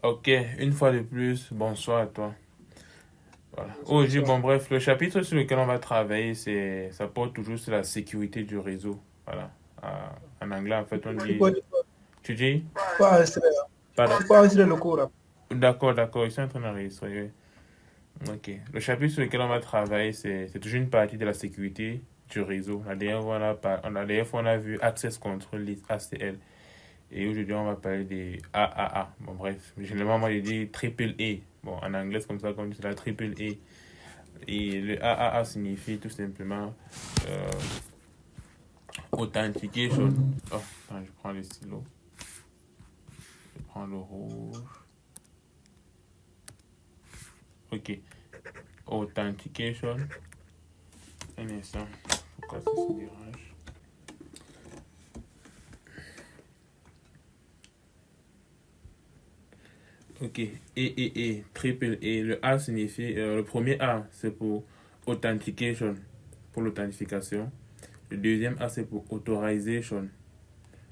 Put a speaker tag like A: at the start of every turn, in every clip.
A: Ok, une fois de plus, bonsoir à toi. Voilà. Aujourd'hui, bon bref, le chapitre sur lequel on va travailler, ça porte toujours sur la sécurité du réseau. Voilà. En anglais, en fait, on
B: Tu
A: dit...
B: peux,
A: Tu dis?
B: tu
A: Pardon.
B: peux enregistrer le cours. Là.
A: D'accord, d'accord, ils sont en train d'enregistrer. Oui. Ok. Le chapitre sur lequel on va travailler, c'est toujours une partie de la sécurité du réseau. La dernière fois, on a vu Access Control List, ACL. Et aujourd'hui, on va parler des AAA. Bon, bref, généralement, moi, je dis triple A. Bon, en anglais, c'est comme ça qu'on dit la triple A. Et le AAA signifie tout simplement euh, Authentication. Oh, attends, je prends le stylo. Je prends le rouge. Ok. Authentication. Un instant. Pourquoi ça se dérange? Ok. Triple A. Le A signifie. Le premier A, c'est pour Authentication. Pour l'authentification. Le deuxième A, c'est pour Authorization.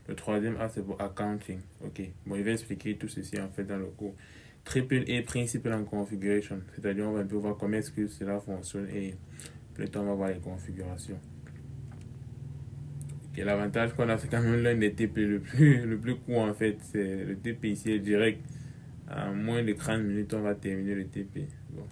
A: Le troisième A, c'est pour accounting. Ok. Bon, je vais expliquer tout ceci en fait dans le cours. Triple A, Principal and Configuration. C'est-à-dire, on va un peu voir comment est-ce que cela fonctionne et plus tard, on va voir les configurations. Et l'avantage qu'on a, c'est quand même l'un des TP le plus court en fait. C'est le TP ici est direct. En moins de 30 minutes, on va terminer le TP. Bon,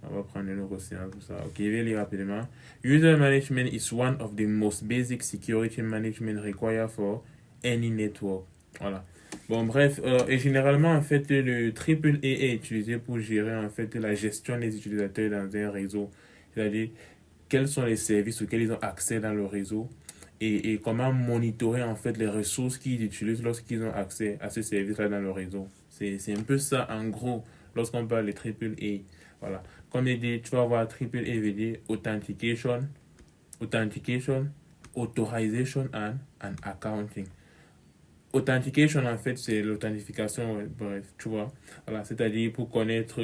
A: on va prendre une océan, tout ça. Ok, je vais lire rapidement. User management is one of the most basic security management required for any network. Voilà. Bon, bref, et généralement, en fait, le triple A est utilisé pour gérer, en fait, la gestion des utilisateurs dans un réseau. C'est-à-dire, quels sont les services auxquels ils ont accès dans le réseau et comment monitorer, en fait, les ressources qu'ils utilisent lorsqu'ils ont accès à ce service-là dans le réseau. C'est un peu ça, en gros, lorsqu'on parle de triple A. Voilà. Comme il dit, tu vas avoir triple A veut dire authentication, authorization and accounting. Authentication, en fait, c'est l'authentification, ouais, bref, tu vois. Voilà, c'est-à-dire pour connaître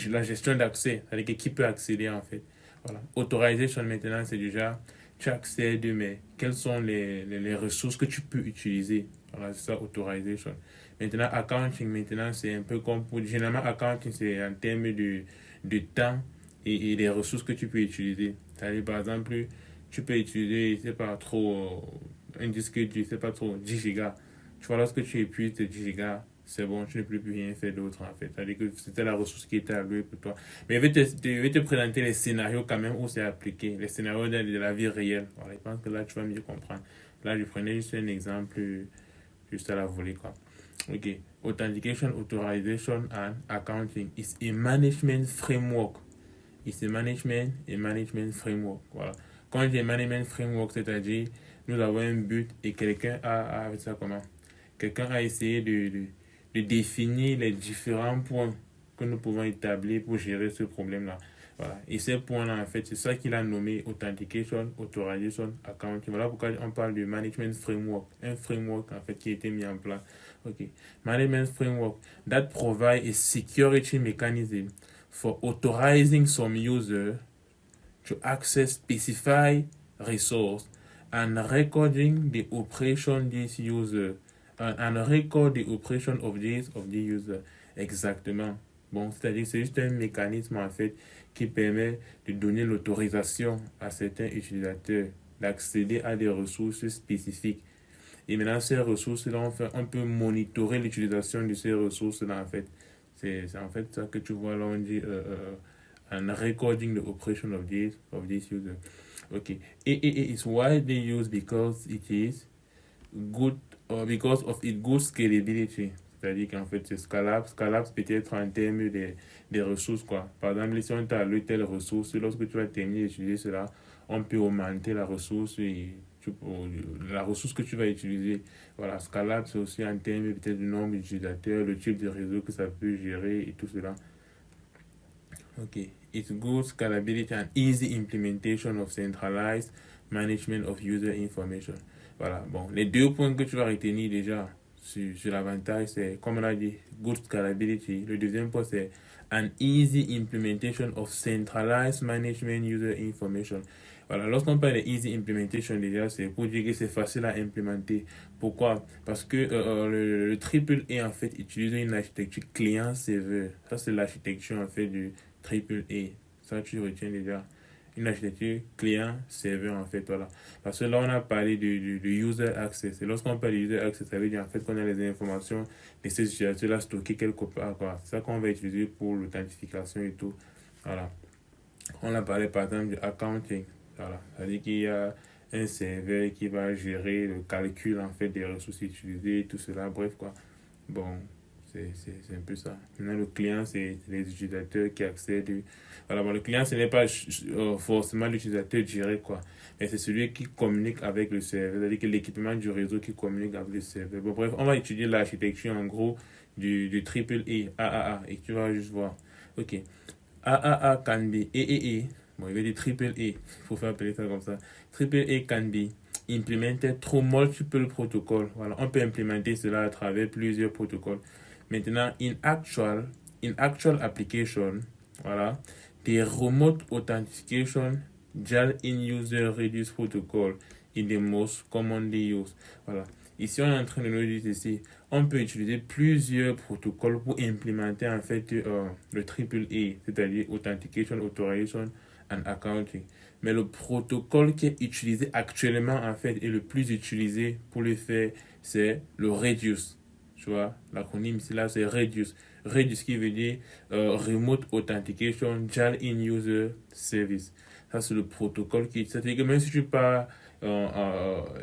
A: la gestion d'accès, c'est-à-dire qui peut accéder, en fait. Voilà. Authorization, maintenant, c'est déjà, tu accèdes, mais quelles sont les ressources que tu peux utiliser. Voilà, c'est ça, authorization. Maintenant, accounting, maintenant, c'est un peu comme pour, généralement, accounting, c'est en termes de temps et des ressources que tu peux utiliser. C'est-à-dire, par exemple, tu peux utiliser, c'est pas trop, un disque dur, c'est pas trop, 10 gigas. Tu vois, lorsque tu épuises tes 10 gigas, c'est bon, tu ne peux plus rien faire d'autre en fait. C'est-à-dire que c'était la ressource qui était allouée pour toi. Mais je vais te présenter les scénarios quand même où c'est appliqué, les scénarios de la vie réelle. Voilà, je pense que là, tu vas mieux comprendre. Là, je prenais juste un exemple, juste à la volée, quoi. Ok. Authentication, authorization and accounting is a management framework. It's a management framework. Voilà. Quand je dis management framework, c'est-à-dire nous avons un but et quelqu'un a ça comment? Quelqu'un a essayé de définir les différents points que nous pouvons établir pour gérer ce problème-là. Voilà. Et ces points-là, en fait, c'est ça qu'il a nommé Authentication, Authorization, Accounting. Voilà pourquoi on parle de Management Framework. Un framework, en fait, qui a été mis en place. OK. Management Framework that provide a security mechanism for authorizing some user to access specified resource and recording the operation this user and record the operation of the user. Exactement. Bon, c'est-à-dire c'est juste un mécanisme en fait qui permet de donner l'autorisation à certains utilisateurs d'accéder à des ressources spécifiques. Et maintenant, ces ressources-là, on peut monitorer l'utilisation de ces ressources-là en fait. C'est en fait ça que tu vois là, on dit and recording the operation of this user. Okay, AAA is widely used because it is good or because of its good scalability. C'est-à-dire qu'en fait, c'est scalable. Scalable peut-être en termes des ressources, quoi. Par exemple, si on t'a alloué telle ressource, lorsque tu vas terminer d'utiliser cela, on peut augmenter la ressource et la ressource que tu vas utiliser. Voilà, scalable, c'est aussi en termes peut-être du nombre d'utilisateurs, le type de réseau que ça peut gérer et tout cela. Okay, it's good scalability and easy implementation of centralized management of user information. Voilà, bon, les deux points que tu vas retenir déjà, sur l'avantage, c'est, comme on a dit, good scalability. Le deuxième point, c'est an easy implementation of centralized management user information. Voilà, lorsqu'on parle de easy implementation, déjà, c'est pour dire que c'est facile à implémenter. Pourquoi? Parce que le triple A, en fait, utilise une architecture client-serveur. Ça, c'est l'architecture, en fait, du triple A. Ça, tu retiens déjà. Une architecture client-serveur, en fait, voilà. Parce que là, on a parlé du user access. Et lorsqu'on parle de user access, ça veut dire, en fait, qu'on a les informations de ces utilisateurs-là stockées quelque part, quoi. C'est ça qu'on va utiliser pour l'authentification et tout. Voilà. On a parlé, par exemple, du accounting. Voilà. C'est-à-dire qu'il y a un serveur qui va gérer le calcul, en fait, des ressources utilisées, tout cela. Bref, quoi. Bon, c'est un peu ça. Maintenant, le client, c'est les utilisateurs qui accèdent. Voilà, bon, le client, ce n'est pas forcément l'utilisateur direct, quoi. Mais c'est celui qui communique avec le serveur. C'est-à-dire que l'équipement du réseau qui communique avec le serveur. Bon, bref, on va étudier l'architecture, en gros, du triple E, AAA. Et tu vas juste voir. OK. AAA can be AAA. Bon, il veut dire triple E. Il faut faire appeler ça comme ça. Triple E can be implemented through multiple protocols. Voilà, on peut implémenter cela à travers plusieurs protocoles. Maintenant, in actual application, voilà, the remote authentication gel in user reduce protocol is the most commonly used. Voilà. Ici, on est en train de nous dire ici, on peut utiliser plusieurs protocoles pour implémenter en fait le triple A, c'est-à-dire Authentication, Authorization and Accounting. Mais le protocole qui est utilisé actuellement en fait et le plus utilisé pour le faire, c'est le Reduce. Tu vois, l'acronyme ici là, c'est Reduce. Reduce qui veut dire Remote Authentication Gel in User Service. Ça, c'est le protocole qui... C'est-à-dire que même si tu pars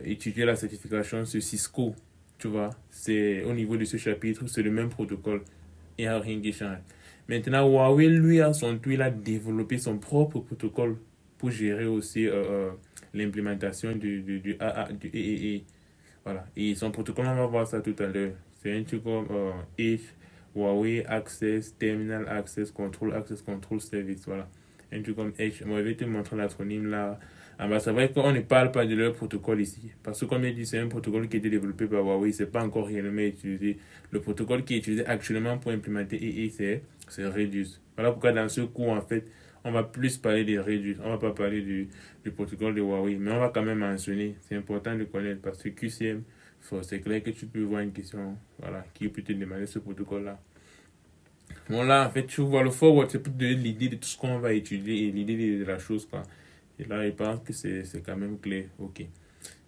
A: étudier la certification sur Cisco, tu vois, c'est au niveau de ce chapitre, c'est le même protocole. Il n'y a rien qui change. Maintenant, Huawei, lui, à son tour, il a développé son propre protocole pour gérer aussi l'implémentation du EEE. Voilà. Et son protocole, on va voir ça tout à l'heure. C'est un truc comme Huawei Access, Terminal Access Control Service. Voilà. Un truc comme H. Moi, je vais te montrer l'acronyme là. Ah bah, c'est vrai qu'on ne parle pas de leur protocole ici. Parce que comme je dis, c'est un protocole qui a été développé par Huawei. C'est pas encore réellement utilisé. Le protocole qui est utilisé actuellement pour implémenter EE, c'est Reduce. Voilà pourquoi dans ce cours, en fait, on va plus parler de Reduce. On va pas parler du protocole de Huawei. Mais on va quand même mentionner. C'est important de connaître parce que QCM, c'est clair que tu peux voir une question, voilà, qui peut te demander ce protocole-là. Bon, là, en fait, tu vois, le forward, c'est pour te donner l'idée de tout ce qu'on va étudier et l'idée de la chose, quoi. Et là, je pense que c'est quand même clair. OK.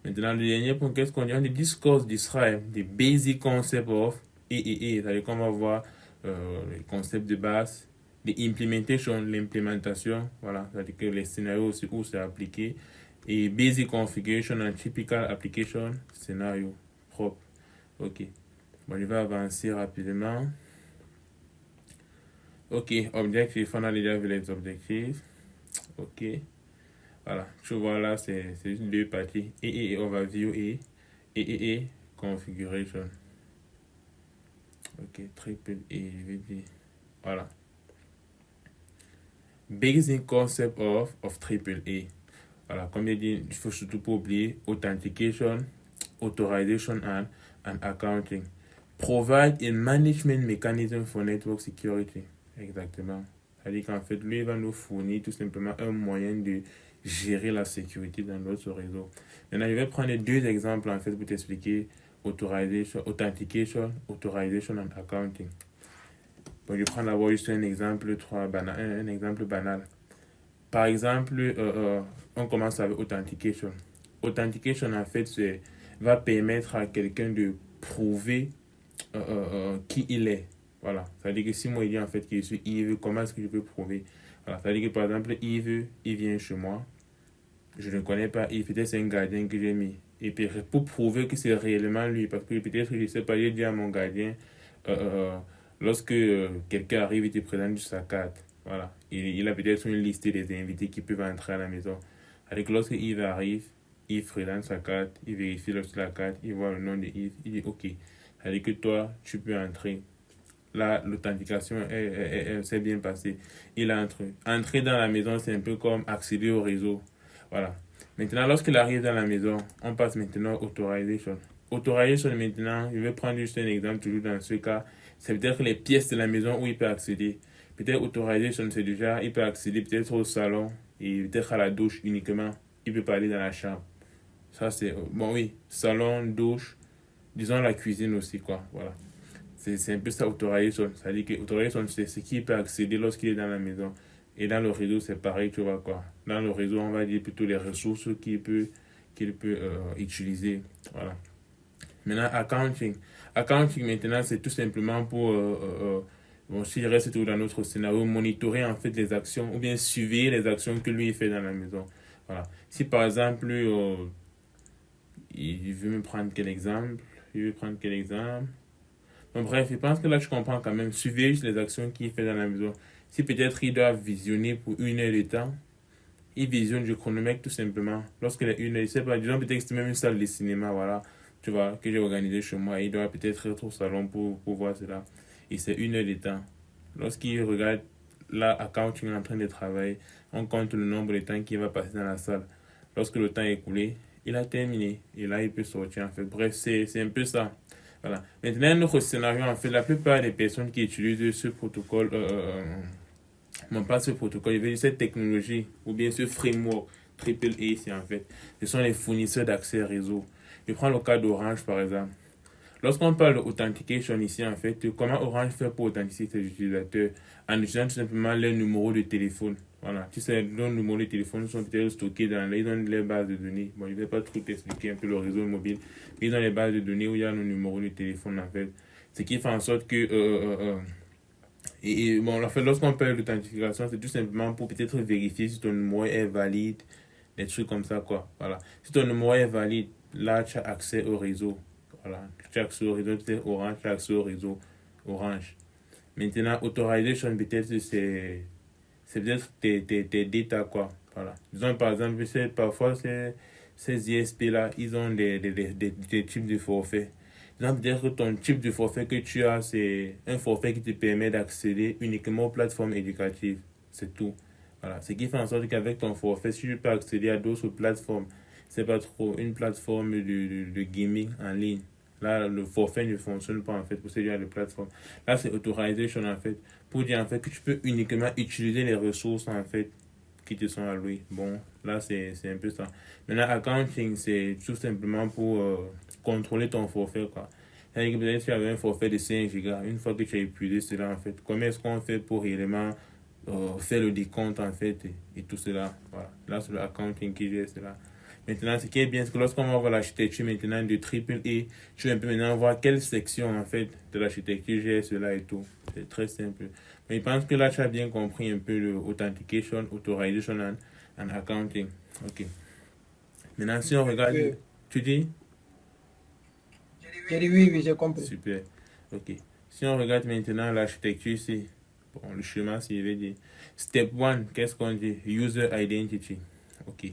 A: Maintenant, le dernier point, qu'est-ce qu'on dit? On dit discourse describe the basic concept of EEE. C'est-à-dire qu'on va voir les concepts de base, the implementation, l'implémentation, voilà. C'est-à-dire que les scénarios aussi où c'est appliqué. Et basic configuration and typical application, scénario propre. OK. Bon, je vais avancer rapidement. OK, objectif, on a déjà vu les objectifs. OK. Voilà, tu vois là, c'est juste deux parties. Et overview et configuration. OK, triple E, je vais dire. Voilà. Basic concept of triple E. Voilà, comme je dis, il faut surtout pas oublier authentication, authorization and accounting. Provide a management mechanism for network security. Exactement. C'est-à-dire qu'en fait, lui, il va nous fournir tout simplement un moyen de gérer la sécurité dans notre réseau. Maintenant, je vais prendre deux exemples en fait pour t'expliquer authentication, authorization and accounting. Bon, je prends d'abord juste un exemple banal. Par exemple, on commence avec authentication. Authentication, en fait, va permettre à quelqu'un de prouver qui il est. Voilà. C'est-à-dire que si moi, il dis en fait que je suis Yves, comment est-ce que je peux prouver? Voilà. C'est-à-dire que par exemple, Yves, il vient chez moi. Je ne connais pas Yves, peut-être c'est un gardien que j'ai mis. Et puis pour prouver que c'est réellement lui, parce que peut-être, je ne sais pas, j'ai dit à mon gardien, lorsque quelqu'un arrive, il te présente sa carte. Voilà. Il a peut-être une liste des invités qui peuvent entrer à la maison. Avec lorsque Yves arrive, Yves présente sa carte, il vérifie la carte, il voit le nom de Yves, il dit OK. C'est-à-dire que toi, tu peux entrer. Là, l'authentification s'est bien passée. Il a entré. Entrer dans la maison, c'est un peu comme accéder au réseau. Voilà. Maintenant, lorsqu'il arrive dans la maison, on passe maintenant authorization. Authorization maintenant, je vais prendre juste un exemple toujours dans ce cas. C'est peut-être les pièces de la maison où il peut accéder. Peut-être authorization, c'est déjà, il peut accéder peut-être au salon et peut-être à la douche uniquement. Il peut pas aller dans la chambre. Ça, c'est, bon, oui, salon, douche, disons la cuisine aussi, quoi. Voilà. C'est un peu ça, authorization. Ça veut dire que authorization, c'est ce qui peut accéder lorsqu'il est dans la maison. Et dans le réseau, c'est pareil, tu vois, quoi. Dans le réseau, on va dire plutôt les ressources qu'il peut utiliser. Voilà. Maintenant, accounting. Accounting, maintenant, c'est tout simplement pour, bon, si je reste toujours dans notre scénario, monitorer en fait les actions ou bien suivre les actions que lui fait dans la maison. Voilà. Si par exemple, il veut me prendre quel exemple? Il veut prendre quel exemple? Bon, bref, je pense que là, je comprends quand même. Suivre les actions qu'il fait dans la maison. Si peut-être il doit visionner pour 1 heure de temps, il visionne, je chronomètre tout simplement. Lorsqu'il est 1 heure, je sais pas, disons peut-être que c'est même une salle de cinéma, voilà, tu vois, que j'ai organisé chez moi. Il doit peut-être être au salon pour voir cela. Et c'est 1 heure de temps. Lorsqu'il regarde là, accounting en train de travailler, on compte le nombre de temps qu'il va passer dans la salle. Lorsque le temps est écoulé, il a terminé. Et là, il peut sortir en fait. Bref, c'est un peu ça. Voilà. Maintenant, notre scénario, en fait, la plupart des personnes qui utilisent ce protocole, non pas ce protocole, je veux dire cette technologie ou bien ce framework triple A ici en fait, ce sont les fournisseurs d'accès réseau. Je prends le cas d'Orange par exemple. Lorsqu'on parle d'authentication ici en fait, comment Orange fait pour authentifier ses utilisateurs en utilisant tout simplement leur numéro de téléphone. Voilà, tu sais, leurs numéros de téléphone sont peut-être stockés dans les bases de données. Bon, je ne vais pas trop t'expliquer un peu le réseau mobile, mais dans les bases de données où il y a nos numéros de téléphone en fait. Ce qui fait en sorte que bon, en fait, lorsqu'on parle d'authentification, c'est tout simplement pour peut-être vérifier si ton numéro est valide, des trucs comme ça, quoi. Voilà. Si ton numéro est valide, là, tu as accès au réseau. Voilà. Tu as accès au réseau, peut-être Orange, tu as accès au réseau Orange. Maintenant, authorization, peut-être, c'est peut-être tes data, quoi. Voilà. Disons, par exemple, parfois, ces ISP-là, ils ont des types de forfaits. Donc, dire que ton type de forfait que tu as, c'est un forfait qui te permet d'accéder uniquement aux plateformes éducatives. C'est tout. Voilà. Ce qui fait en sorte qu'avec ton forfait, si tu peux accéder à d'autres plateformes, c'est pas trop une plateforme de gaming en ligne. Là, le forfait ne fonctionne pas en fait pour ce genre de plateforme. Là, c'est authorization en fait. Pour dire en fait que tu peux uniquement utiliser les ressources en fait qui te sont allouées. Bon, là, c'est un peu ça. Maintenant, accounting, c'est tout simplement pour contrôler ton forfait, quoi. C'est-à-dire que peut-être que tu avais un forfait de 5 gigas. Une fois que tu as épuisé cela, en fait, comment est-ce qu'on fait pour réellement faire le décompte, en fait, et tout cela. Voilà. Là, c'est le accounting qui gère cela. Maintenant, ce qui est bien, c'est que lorsqu'on va voir l'architecture maintenant de triple E, tu vas un peu maintenant voir quelle section, en fait, de l'architecture gère cela et tout. C'est très simple. Mais je pense que là, tu as bien compris un peu le authentication, authorization and accounting. OK. Maintenant, si on regarde,
B: Oui,
A: tu dis?
B: j'ai dit oui, oui, j'ai compris.
A: Super. OK. Si on regarde maintenant l'architecture, c'est bon, le schéma, si je vais dire. Step 1, qu'est-ce qu'on dit? User identity. OK.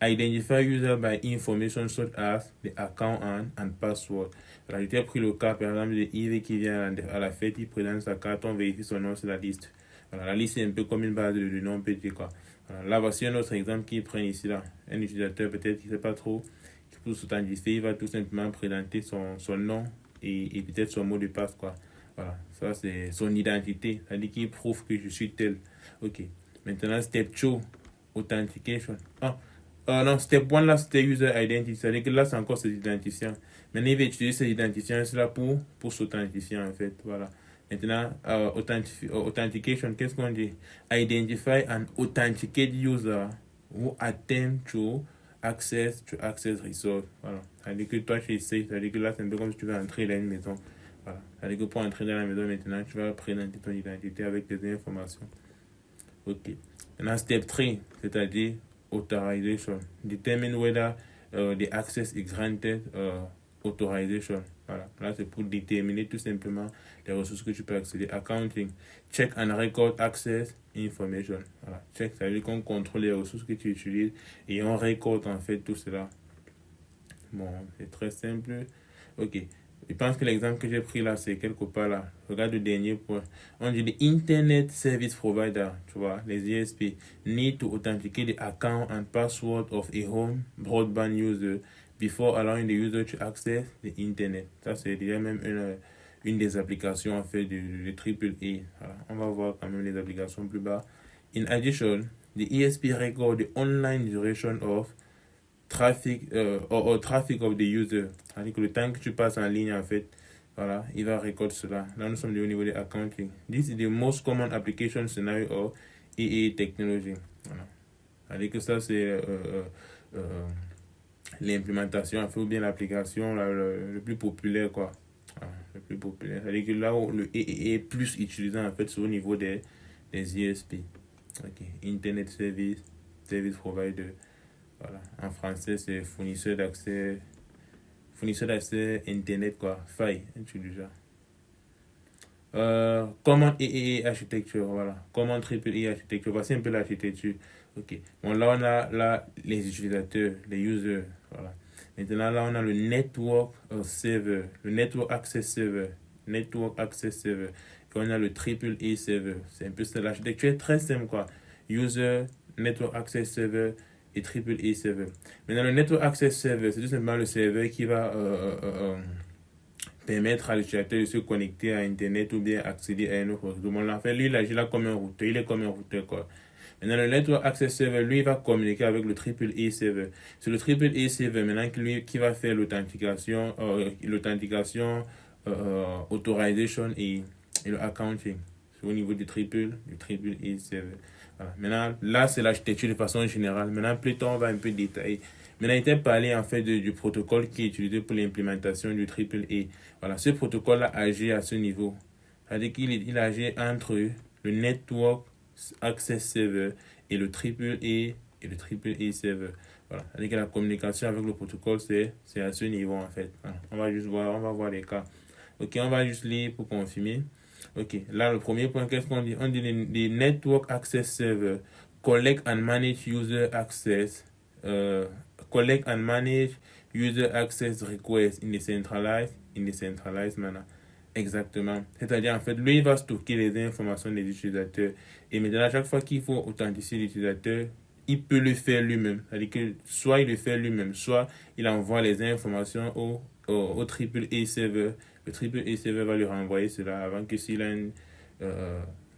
A: Identify user by information such as the account and password. Alors, j'ai pris le cas, par exemple, de Yves qui vient à la fête, il présente sa carte, on vérifie son nom sur la liste. Voilà, la liste est un peu comme une base de noms petit, quoi. Voilà, là, voici un autre exemple qui prend ici, là. Un utilisateur, peut-être, qui ne sait pas trop, qui pour s'authentifier, il va tout simplement présenter son nom et peut-être son mot de passe, quoi. Voilà, ça, c'est son identité. C'est-à-dire qu'il prouve que je suis tel. OK. Maintenant, step 2, authentication. Non, step 1 là, c'était user identity. C'est-à-dire que là, c'est encore cet identifiant. Maintenant, il va utiliser cet identifiant là pour s'authentifier, en fait. Voilà. Maintenant, authentication, qu'est-ce qu'on dit? Identify and authenticate user who attempt to access resource. Voilà. C'est-à-dire que toi, tu essaies. C'est-à-dire que là, c'est un peu comme si tu veux entrer dans une maison. Voilà. C'est-à-dire que pour entrer dans la maison, maintenant, tu vas présenter ton identité avec des informations. OK. Maintenant, step 3, c'est-à-dire authorization. Determine whether the access is granted authorization. Voilà. Là, c'est pour déterminer tout simplement les ressources que tu peux accéder. Accounting. Check and record access information. Voilà. Check, ça veut dire qu'on contrôle les ressources que tu utilises et on récolte en fait tout cela. Bon, c'est très simple. OK. Je pense que l'exemple que j'ai pris là, c'est quelque part là. Regarde le dernier point. On dit les Internet Service Provider, tu vois, les ISP, need to authenticate the account and password of a home broadband user before allowing the user to access the internet. Ça, c'est déjà même une des applications en fait de AAA. Voilà. On va voir quand même les applications plus bas. In addition, the ESP record the online duration of traffic or traffic of the user. C'est-à-dire que le temps que tu passes en ligne en fait, voilà, il va recorder cela. Là, nous sommes au niveau de accounting. This is the most common application scenario of EA technology. Voilà. C'est-à-dire que ça, c'est l'implémentation, ou bien l'application le plus populaire, quoi. Voilà, le plus populaire. C'est-à-dire que là où le EE est plus utilisé, en fait, c'est au niveau des ISP. Ok. Internet Service, Service Provider. Voilà. En français, c'est fournisseur d'accès Internet, quoi. Faille, un truc du genre. Common EE architecture, voilà. Common triple E architecture. Voici un peu l'architecture. Ok. Bon, là, on a là, les utilisateurs, les users, voilà. Maintenant, là, on a le network server, le network access server, network access server. Puis on a le triple E server. C'est un peu ça. L'architecture est très simple, quoi. User, network access server et triple E server. Maintenant, le network access server, c'est tout simplement le serveur qui va permettre à l'utilisateur de se connecter à Internet ou bien accéder à un autre réseau. Bon, en fait, lui, il agit là comme un routeur. Il est comme un routeur, quoi. Maintenant, le Network Access Server, lui, il va communiquer avec le Triple E Server. C'est le Triple E Server, maintenant, qui va faire l'authentication, authorization et le accounting. C'est au niveau du Triple E Server. Voilà. Maintenant, là, c'est l'architecture de façon générale. Maintenant, plus tard, on va un peu détailler. Maintenant, il était parlé en fait du protocole qui est utilisé pour l'implémentation du Triple E. Voilà, ce protocole-là agit à ce niveau. C'est-à-dire qu'il agit entre le Network Access Server et le Triple E Server. Voilà, c'est-à-dire que la communication avec le protocole, c'est à ce niveau en fait. Voilà. On va voir les cas. Ok, on va juste lire pour confirmer. Ok, là le premier point, qu'est-ce qu'on dit? On dit les Network Access Server collect and manage user access collect and manage user access requests in the centralized manner. Exactement. C'est-à-dire, en fait, lui, il va stocker les informations des utilisateurs. Et maintenant, à chaque fois qu'il faut authentifier l'utilisateur, il peut le faire lui-même. C'est-à-dire que soit il le fait lui-même, soit il envoie les informations au triple E server. Le triple E server va lui renvoyer cela avant que s'il a une...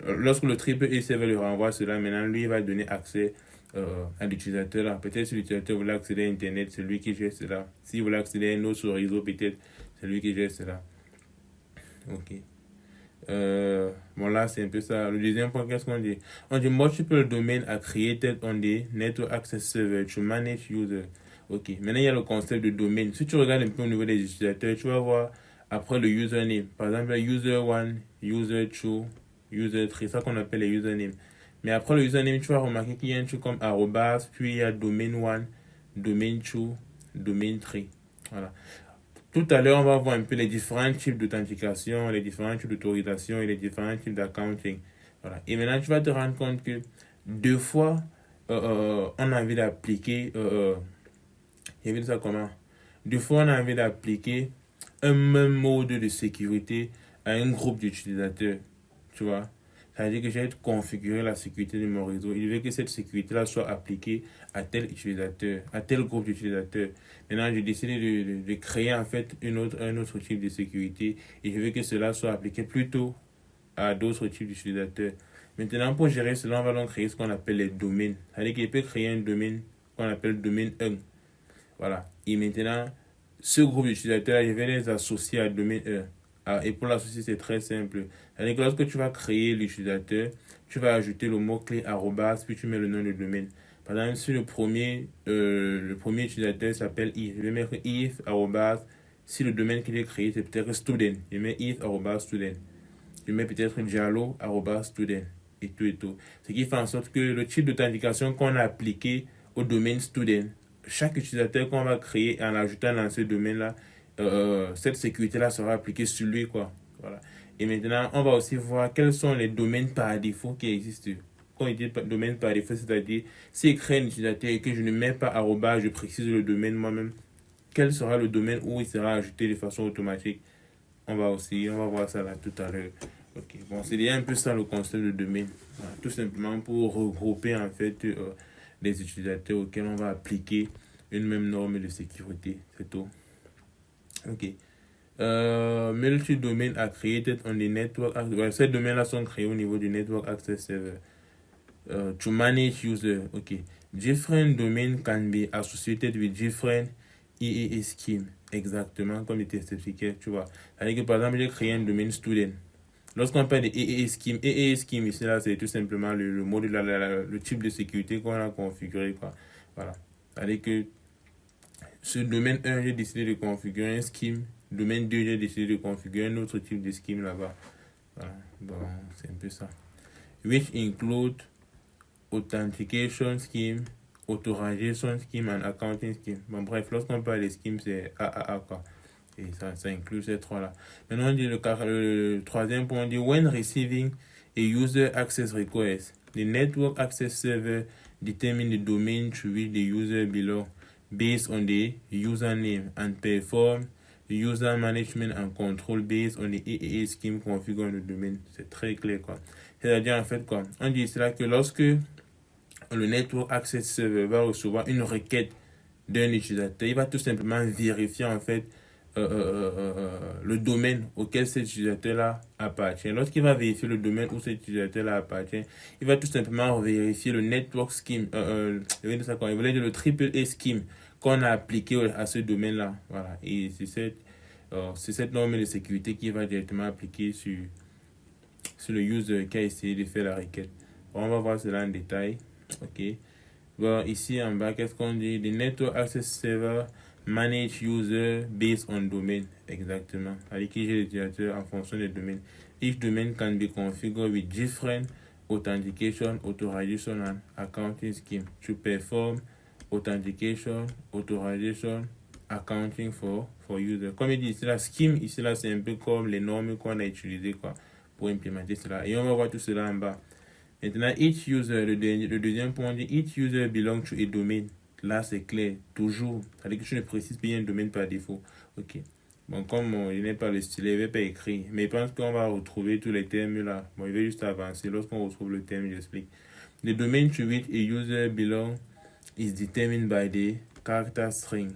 A: lorsque le triple E server lui renvoie cela, maintenant, lui, il va donner accès à l'utilisateur là. Peut-être si l'utilisateur voulait accéder à Internet, c'est lui qui gère cela. S'il voulait accéder à un autre réseau, peut-être c'est lui qui gère cela. Ok. Bon là c'est un peu ça. Le deuxième point, qu'est-ce qu'on dit? On dit multiple domains are created on the network access server to manage user. Ok. Maintenant il y a le concept de domaine. Si tu regardes un peu au niveau des utilisateurs, tu vas voir après le username. Par exemple, user 1, user 2, user 3, ça qu'on appelle les usernames. Mais après le username, tu vas remarquer qu'il y a un truc comme arrobas, puis il y a domain 1, domain 2, domain 3. Voilà. Tout à l'heure, on va voir un peu les différents types d'authentification, les différents types d'autorisation et les différents types d'accounting. Voilà. Et maintenant, tu vas te rendre compte que deux fois, on a envie d'appliquer, j'ai vu ça comment? Deux fois, on a envie d'appliquer un même mode de sécurité à un groupe d'utilisateurs. Tu vois? C'est-à-dire que j'ai configuré la sécurité de mon réseau. Il veut que cette sécurité-là soit appliquée à tel utilisateur, à tel groupe d'utilisateurs. Maintenant, j'ai décidé de créer en fait un autre type de sécurité et je veux que cela soit appliqué plutôt à d'autres types d'utilisateurs. Maintenant, pour gérer cela, on va donc créer ce qu'on appelle les domaines. C'est-à-dire qu'il peut créer un domaine qu'on appelle domaine 1. Voilà. Et maintenant, ce groupe d'utilisateurs, je vais les associer à domaine 1. Et pour l'associer, c'est très simple. C'est-à-dire que lorsque tu vas créer l'utilisateur, tu vas ajouter le mot-clé arrobas, puis tu mets le nom du domaine. Par exemple, si le premier utilisateur s'appelle if, je vais mettre if arrobas. Si le domaine qu'il est créé, c'est peut-être student, je mets if arrobas student. Je mets peut-être diallo arrobas student et tout et tout. Ce qui fait en sorte que le type d'authentification qu'on a appliqué au domaine student, chaque utilisateur qu'on va créer en ajoutant dans ce domaine-là, cette sécurité-là sera appliquée sur lui, quoi. Voilà. Et maintenant, on va aussi voir quels sont les domaines par défaut qui existent. Quand il dit domaine par défaut, c'est-à-dire si je crée un utilisateur et que je ne mets pas arrobas, je précise le domaine moi-même, quel sera le domaine où il sera ajouté de façon automatique. On va voir ça là tout à l'heure. Ok, bon, c'est déjà un peu ça le concept de domaine. Voilà. Tout simplement pour regrouper en fait les utilisateurs auxquels on va appliquer une même norme de sécurité. C'est tout. Ok. Multi-domain are created on the network. Ces domaines-là sont créés au niveau du Network Access Server. To manage user. Ok. Different domains can be associated with different EAA schemes. Exactement comme il était expliqué, tu vois. C'est-à-dire que par exemple, j'ai créé un domaine student. Lorsqu'on parle de EAA scheme ici, là, c'est tout simplement le module, le type de sécurité qu'on a configuré, quoi. Voilà. C'est-à-dire que ce domaine 1, j'ai décidé de configurer un scheme. Domaine 2, j'ai décidé de configurer un autre type de scheme là-bas. Voilà. Bon, c'est un peu ça. Which include authentication scheme, authorization scheme and accounting scheme. Bon, bref, lorsqu'on parle de scheme, c'est AAA, quoi. Et ça inclut ces trois-là. Maintenant, on dit le troisième point, on dit when receiving a user access request, the network access server determine the domain to which the user belongs based on the username and perform user management and control based on the EAA scheme configured on le domaine. C'est très clair, quoi. C'est-à-dire, en fait, quoi, on dit cela que lorsque le network access server va recevoir une requête d'un utilisateur, il va tout simplement vérifier, en fait, le domaine auquel cet utilisateur-là appartient. Lorsqu'il va vérifier le domaine où cet utilisateur-là appartient, il va tout simplement vérifier le network scheme, il voulait dire le triple A scheme qu'on a appliqué à ce domaine-là. Voilà. Et c'est cette norme de sécurité qui va directement appliquer sur le user qui a essayé de faire la requête. Bon, on va voir cela en détail. Ok. Bon, ici en bas, qu'est-ce qu'on dit? The network access server manage user based on domain. Exactement. Avec qui j'ai l'utilisateur en fonction des domaines. Each domain can be configured with different authentication, authorization and accounting scheme to perform authentication, authorization, accounting for user. Comme il dit ici, la scheme, ici là, c'est un peu comme les normes qu'on a utilisées, quoi, pour implémenter cela. Et on va voir tout cela en bas. Maintenant, each user, le deuxième point, dit each user belongs to a domain. Là, c'est clair, toujours. C'est-à-dire que je ne précise pas un domaine par défaut. Ok. Bon, comme il n'est pas le stylet, il n'est pas écrit. Mais je pense qu'on va retrouver tous les termes là. Bon, il va juste avancer. Lorsqu'on retrouve le terme, j'explique. The domain to which a user belongs is determined by the character string.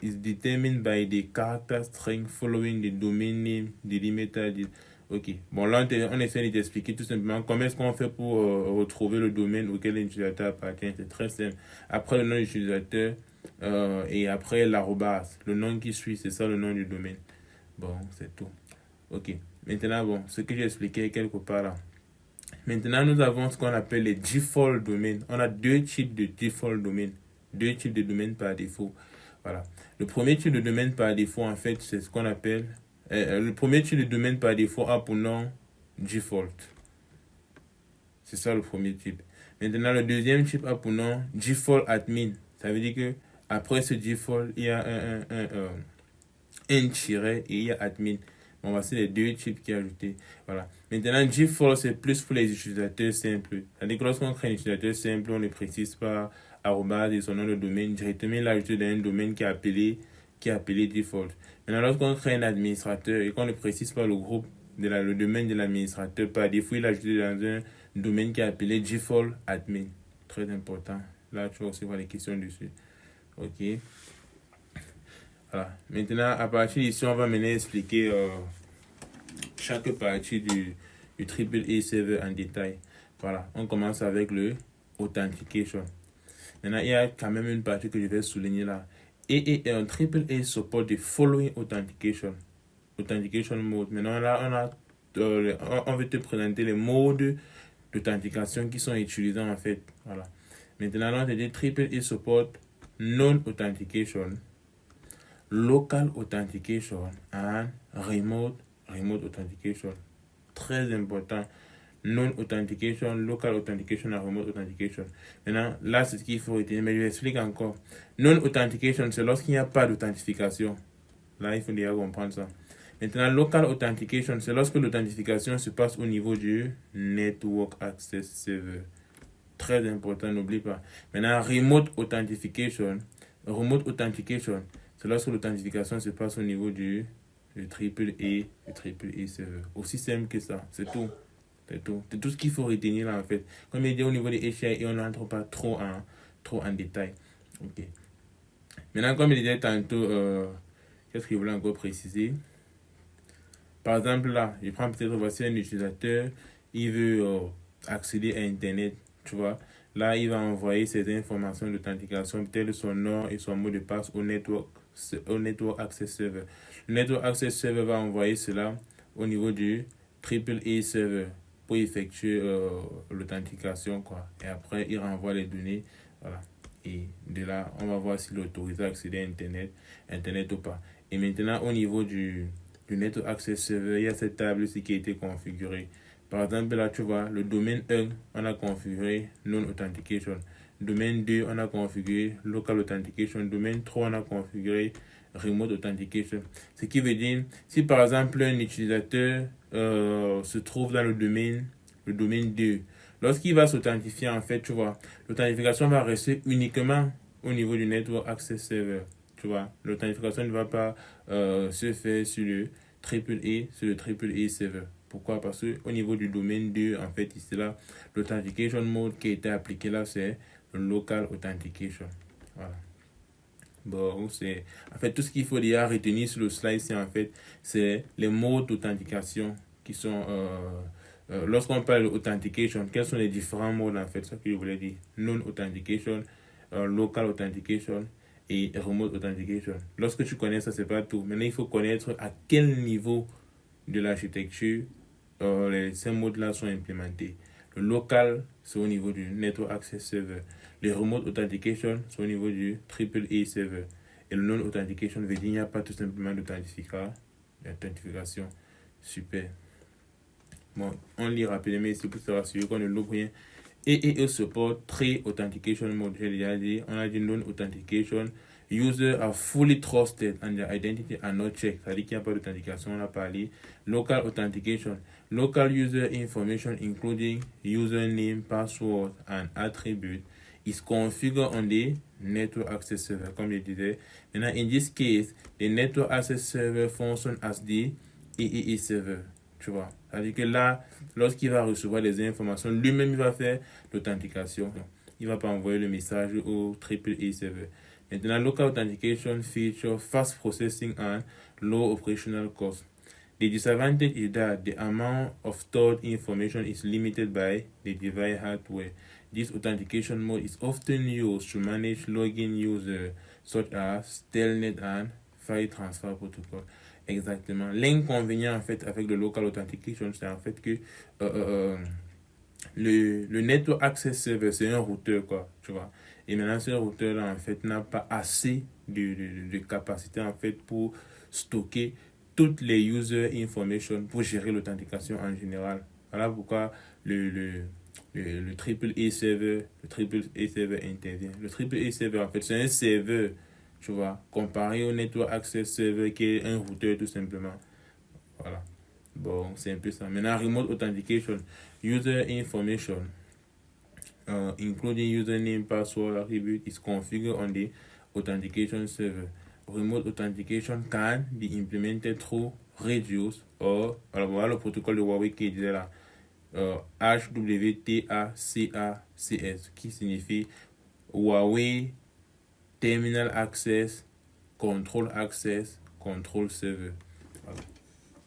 A: Is determined by the character string following the domain name delimiter. Ok. Bon, là, on essaie d'expliquer tout simplement comment est-ce qu'on fait pour retrouver le domaine auquel l'utilisateur appartient. C'est très simple. Après le nom de l'utilisateur et après l'arrobase, le nom qui suit, c'est ça le nom du domaine. Bon, c'est tout. Ok. Maintenant, bon, ce que j'ai expliqué quelque part là. Maintenant, nous avons ce qu'on appelle les default domains. On a deux types de default domains. Deux types de domaines par défaut. Voilà. Le premier type de domaine par défaut, en fait, c'est ce qu'on appelle... le premier type de domaine par défaut a pour nom default. C'est ça le premier type. Maintenant, le deuxième type a pour nom default admin. Ça veut dire que après ce default, il y a un tiret et il y a admin. Bon, voici les deux types qui sont ajoutés. Voilà. Maintenant, default, c'est plus pour les utilisateurs simples. C'est-à-dire que lorsqu'on crée un utilisateur simple, on ne précise pas arrobase et son nom de domaine. Directement, il l'ajouté dans un domaine qui est appelé default. Maintenant, lorsqu'on crée un administrateur et qu'on ne précise pas le groupe, le domaine de l'administrateur, par défaut, il est ajouté dans un domaine qui est appelé default admin. Très important. Là, tu vas aussi voir les questions dessus. Ok. Voilà. Maintenant, à partir d'ici, on va maintenant expliquer chaque partie du AAA server en détail. Voilà. On commence avec le authentication. Maintenant, il y a quand même une partie que je vais souligner là. Et un AAA support the following authentication mode. Maintenant, là, on veut te présenter les modes d'authentication qui sont utilisés en fait. Voilà. Maintenant, là, on te dit AAA support non-authentication, local authentication and remote authentication. Très important. Non-authentication, local authentication et remote authentication. Maintenant, là, c'est ce qu'il faut retenir, mais je l'explique encore. Non-authentication, c'est lorsqu'il n'y a pas d'authentification. Là, il faut déjà comprendre ça. Maintenant, local authentication, c'est lorsque l'authentification se passe au niveau du Network Access Server. Très important, n'oublie pas. Maintenant, remote authentication, c'est lorsque l'authentification se passe au niveau du AAA server. Aussi simple que ça, c'est tout. C'est tout ce qu'il faut retenir là en fait. Comme il dit au niveau des HIA, on n'entre pas trop trop en détail. Ok. Maintenant, comme je disais tantôt, qu'est-ce que je voulais encore préciser? Par exemple, là, je prends peut-être, voici un utilisateur, il veut accéder à Internet, tu vois. Là, il va envoyer ses informations d'authentification, peut-être son nom et son mot de passe au Network Access Server. Le Network Access Server va envoyer cela au niveau du AAA Server pour effectuer l'authentification, quoi. Et après, il renvoie les données, voilà. Et de là, on va voir s'il est autorisé à accéder à Internet ou pas. Et maintenant, au niveau du Network Access Server, il y a cette table ici qui a été configurée. Par exemple, là, tu vois, le domaine 1, on a configuré Non Authentication. Domaine 2, on a configuré Local Authentication. Domaine 3, on a configuré Remote Authentication. Ce qui veut dire, si par exemple un utilisateur se trouve dans le domaine 2, lorsqu'il va s'authentifier, en fait, tu vois, l'authentification va rester uniquement au niveau du Network Access Server. Tu vois, l'authentification ne va pas se faire sur le AAA server. Pourquoi? Parce qu'au niveau du domaine 2, en fait, ici là, l'authentication mode qui a été appliqué là, c'est le local authentication. Voilà. Bon, c'est en fait tout ce qu'il faut déjà retenir sur le slide, c'est en fait c'est les modes d'authentification qui sont lorsqu'on parle d'authentication, quels sont les différents modes en fait, ça que je voulais dire. Non authentication, local authentication et remote authentication. Lorsque tu connais ça, c'est pas tout. Maintenant, il faut connaître à quel niveau de l'architecture ces modes-là sont implémentés. Le local, c'est au niveau du Network Access Server. Le Remote Authentication, c'est au niveau du AAA Server. Et le Non-Authentication veut dire qu'il n'y a pas tout simplement d'authentification. Super. Bon, on lit rapidement ici pour se rassurer qu'on ne loupe rien. Et support 3 authentication mode. J'ai déjà dit, on a dit non-authentication. Users are fully trusted and their identity are not checked. C'est-à-dire qu'il n'y a pas d'authentification, on a parlé. Local authentication. Local user information including username, password and attribute is configured on the network access server, comme je disais. Maintenant, in this case, the network access server function as the EEE server. Tu vois, c'est-à-dire que là, lorsqu'il va recevoir les informations, lui-même il va faire l'authentification. Il ne va pas envoyer le message au AAA server. Maintenant, local authentication feature fast processing and low operational cost. The disadvantage is that the amount of stored information is limited by the device hardware. This authentication mode is often used to manage login users such as Telnet and File Transfer Protocol. Exactement. L'inconvénient en fait avec le local authentication, c'est en fait que le network access server, c'est un routeur, quoi, tu vois. Et maintenant, ce routeur-là, en fait, n'a pas assez de capacité, en fait, pour stocker toutes les user information pour gérer l'authentification en général. Voilà pourquoi le AAA server, intervient. Le AAA server, en fait, c'est un serveur, tu vois, comparé au network access server qui est un routeur tout simplement. Voilà. Bon, c'est un peu ça. Maintenant, remote authentication, user information, including username, password, attribute, is configured on the authentication server. Remote authentication can be implemented through Reduce or, alors voilà le protocole de Huawei qui est là, HWTACACS, qui signifie Huawei Terminal Access, Control Access, Control Server. Voilà.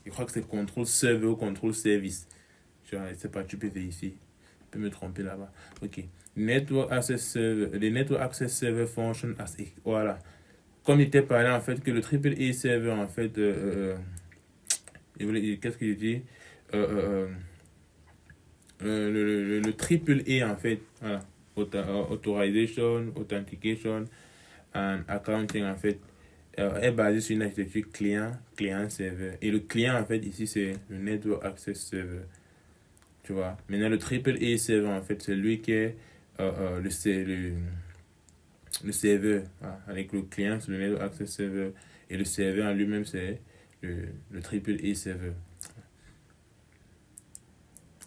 A: Je crois que c'est Control Server ou Control Service. Je ne sais pas, tu peux vérifier. Je peux me tromper là-bas. Ok. Network Access Server. The Network Access Server function as... Voilà. Comme il était parlé, en fait, que le AAA Server, en fait... qu'est-ce que je dis le AAA, en fait, voilà. Authorization, Authentication and Accounting, en fait, est basé sur une architecture client-serveur. Et le client, en fait, ici, c'est le Network Access Server. Tu vois. Maintenant, le AAA server, en fait, c'est lui qui est le serveur. Voilà. Avec le client, c'est le Network Access Server. Et le serveur en lui-même, c'est le AAA server.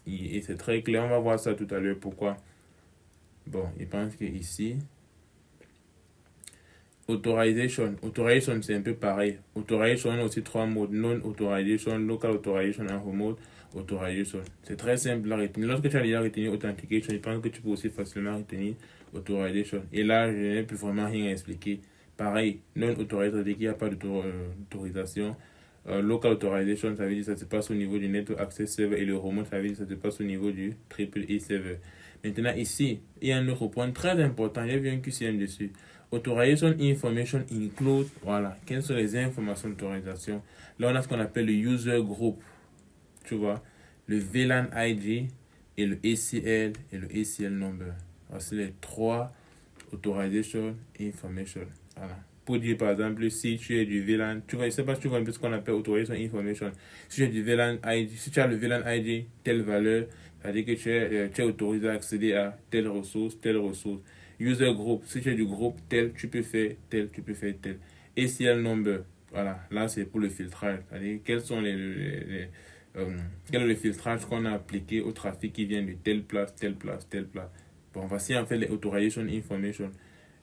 A: Et c'est très clair. On va voir ça tout à l'heure. Pourquoi? Bon, je pense que ici, Authorization, c'est un peu pareil. Authorization, on a aussi trois modes. Non-authorization, local authorization et remote authorization. C'est très simple à retenir. Lorsque tu as déjà retenu authentication, je pense que tu peux aussi facilement retenir authorization. Et là, je n'ai plus vraiment rien à expliquer. Pareil, non-authorization, dès qu'il n'y a pas d'autorisation. Local authorization, ça veut dire que ça se passe au niveau du Network Access Server et le remote, ça veut dire que ça se passe au niveau du AAA Server. Maintenant, ici, il y a un autre point très important. J'ai vu un QCM dessus. Authorization information include, voilà, quelles sont les informations d'autorisation. Là, on a ce qu'on appelle le user group, tu vois, le VLAN ID et le ACL et le ACL number. Voici les trois authorization information. Voilà. Pour dire par exemple, si tu es du VLAN, tu vois, je sais pas si tu vois un peu ce qu'on appelle authorization information. Si tu es du VLAN ID, si tu as le VLAN ID, telle valeur, ça veut dire que tu es autorisé à accéder à telle ressource, telle ressource. User group, si tu es du groupe tel, tu peux faire tel, tu peux faire tel. ACL number, voilà, là c'est pour le filtrage. C'est-à-dire quels sont quel est le filtrage qu'on a appliqué au trafic qui vient de telle place, telle place, telle place. Bon, voici en fait les authorization information.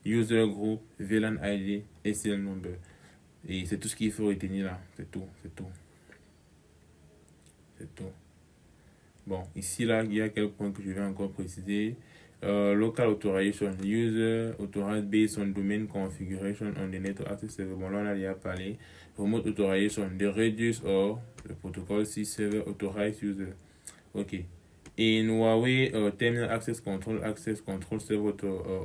A: User group, VLAN ID, ACL number. Et c'est tout ce qu'il faut retenir là. C'est tout, c'est tout. C'est tout. Bon, ici là, il y a quelques points que je vais encore préciser. Local authorization, user authorized based on domain configuration on the network access server. Bon, là, on a déjà parlé. Remote authorization, the radius or le protocol C server authorized user. Ok. In Huawei terminal access control server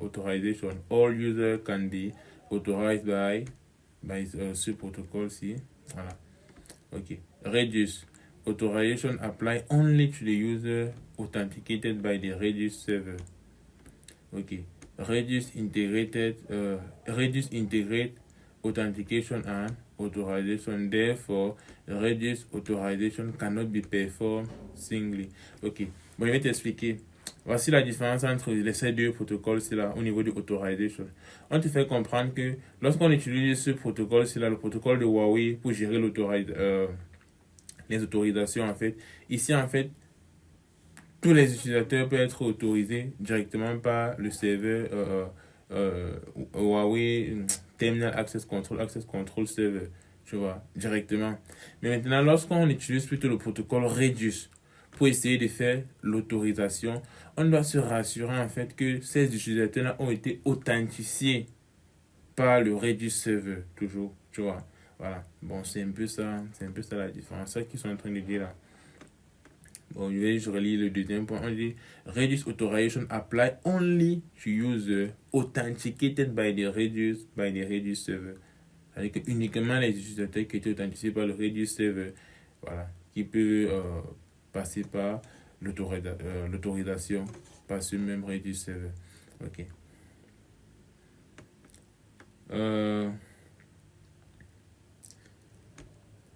A: authorization, all users can be authorized by ce protocol C. Voilà. Ok. Radius. Authorization apply only to the user authenticated by the Redis server. Okay. Redis integrate authentication and authorization. Therefore, Redis authorization cannot be performed singly. Ok. Bon, je vais t'expliquer. Voici la différence entre ces deux protocoles-ci là au niveau de authorization. On te fait comprendre que lorsqu'on utilise ce protocole-ci là, le protocole de Huawei pour gérer les autorisations en fait. Ici en fait, tous les utilisateurs peuvent être autorisés directement par le serveur Huawei Terminal Access Control Server, tu vois, directement. Mais maintenant, lorsqu'on utilise plutôt le protocole Radius pour essayer de faire l'autorisation, on doit se rassurer en fait que ces utilisateurs-là ont été authentifiés par le Radius Server, toujours, tu vois. Voilà, bon, c'est un peu ça la différence, c'est ça qu'ils sont en train de dire là. Bon, je relis le deuxième point. On dit Redis authorization apply only to user authenticated by the Redis server. C'est-à-dire que uniquement les utilisateurs qui étaient authentifiés par le Redis server, voilà, qui peuvent passer par l'autorisation par ce même Redis server. Ok.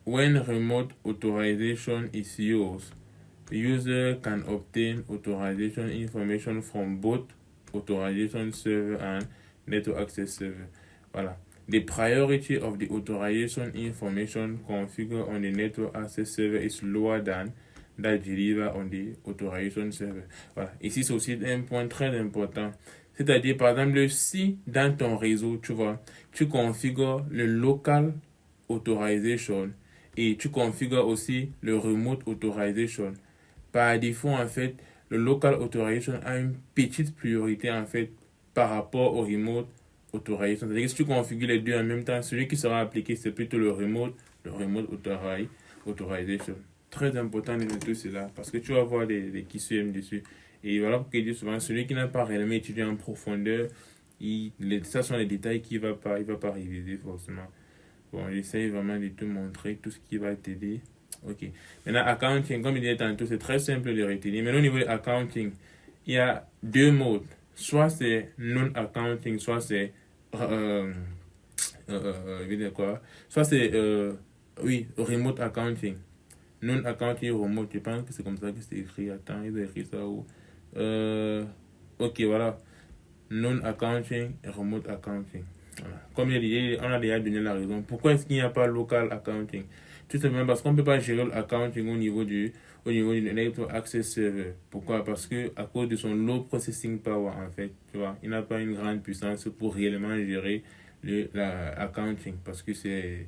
A: When remote authorization is used, the user can obtain authorization information from both authorization server and network access server. Voilà. The priority of the authorization information configured on the network access server is lower than that delivered on the authorization server. Voilà. Ici, c'est aussi un point très important. C'est-à-dire, par exemple, si dans ton réseau, tu vois, tu configures le local authorization et tu configures aussi le remote authorization, par défaut, en fait, le local authorization a une petite priorité, en fait, par rapport au remote authorization. C'est-à-dire que si tu configures les deux en même temps, celui qui sera appliqué, c'est plutôt le remote authorization. Très important de noter cela, parce que tu vas voir des qui suivent dessus. Et voilà pourquoi je dis souvent, celui qui n'a pas réellement étudié en profondeur, ça sont les détails qu'il ne va pas réviser forcément. Bon, j'essaye vraiment de te montrer tout ce qui va t'aider. Ok. Maintenant, accounting, comme je disais tantôt, c'est très simple de retenir. Mais au niveau de accounting, il y a deux modes. Soit c'est non-accounting, soit c'est. Je vais dire quoi? Soit c'est. Oui, remote accounting. Non-accounting remote. Je pense que c'est comme ça que c'est écrit. Attends, ils ont écrit ça où? Ok, voilà. Non-accounting et remote accounting. Voilà. Comme je disais, on a déjà donné la raison. Pourquoi est-ce qu'il n'y a pas local accounting? Tout simplement parce qu'on ne peut pas gérer l'accounting au niveau du Network Access Server. Pourquoi? Parce que à cause de son low processing power, en fait, tu vois, il n'a pas une grande puissance pour réellement gérer la accounting, parce que c'est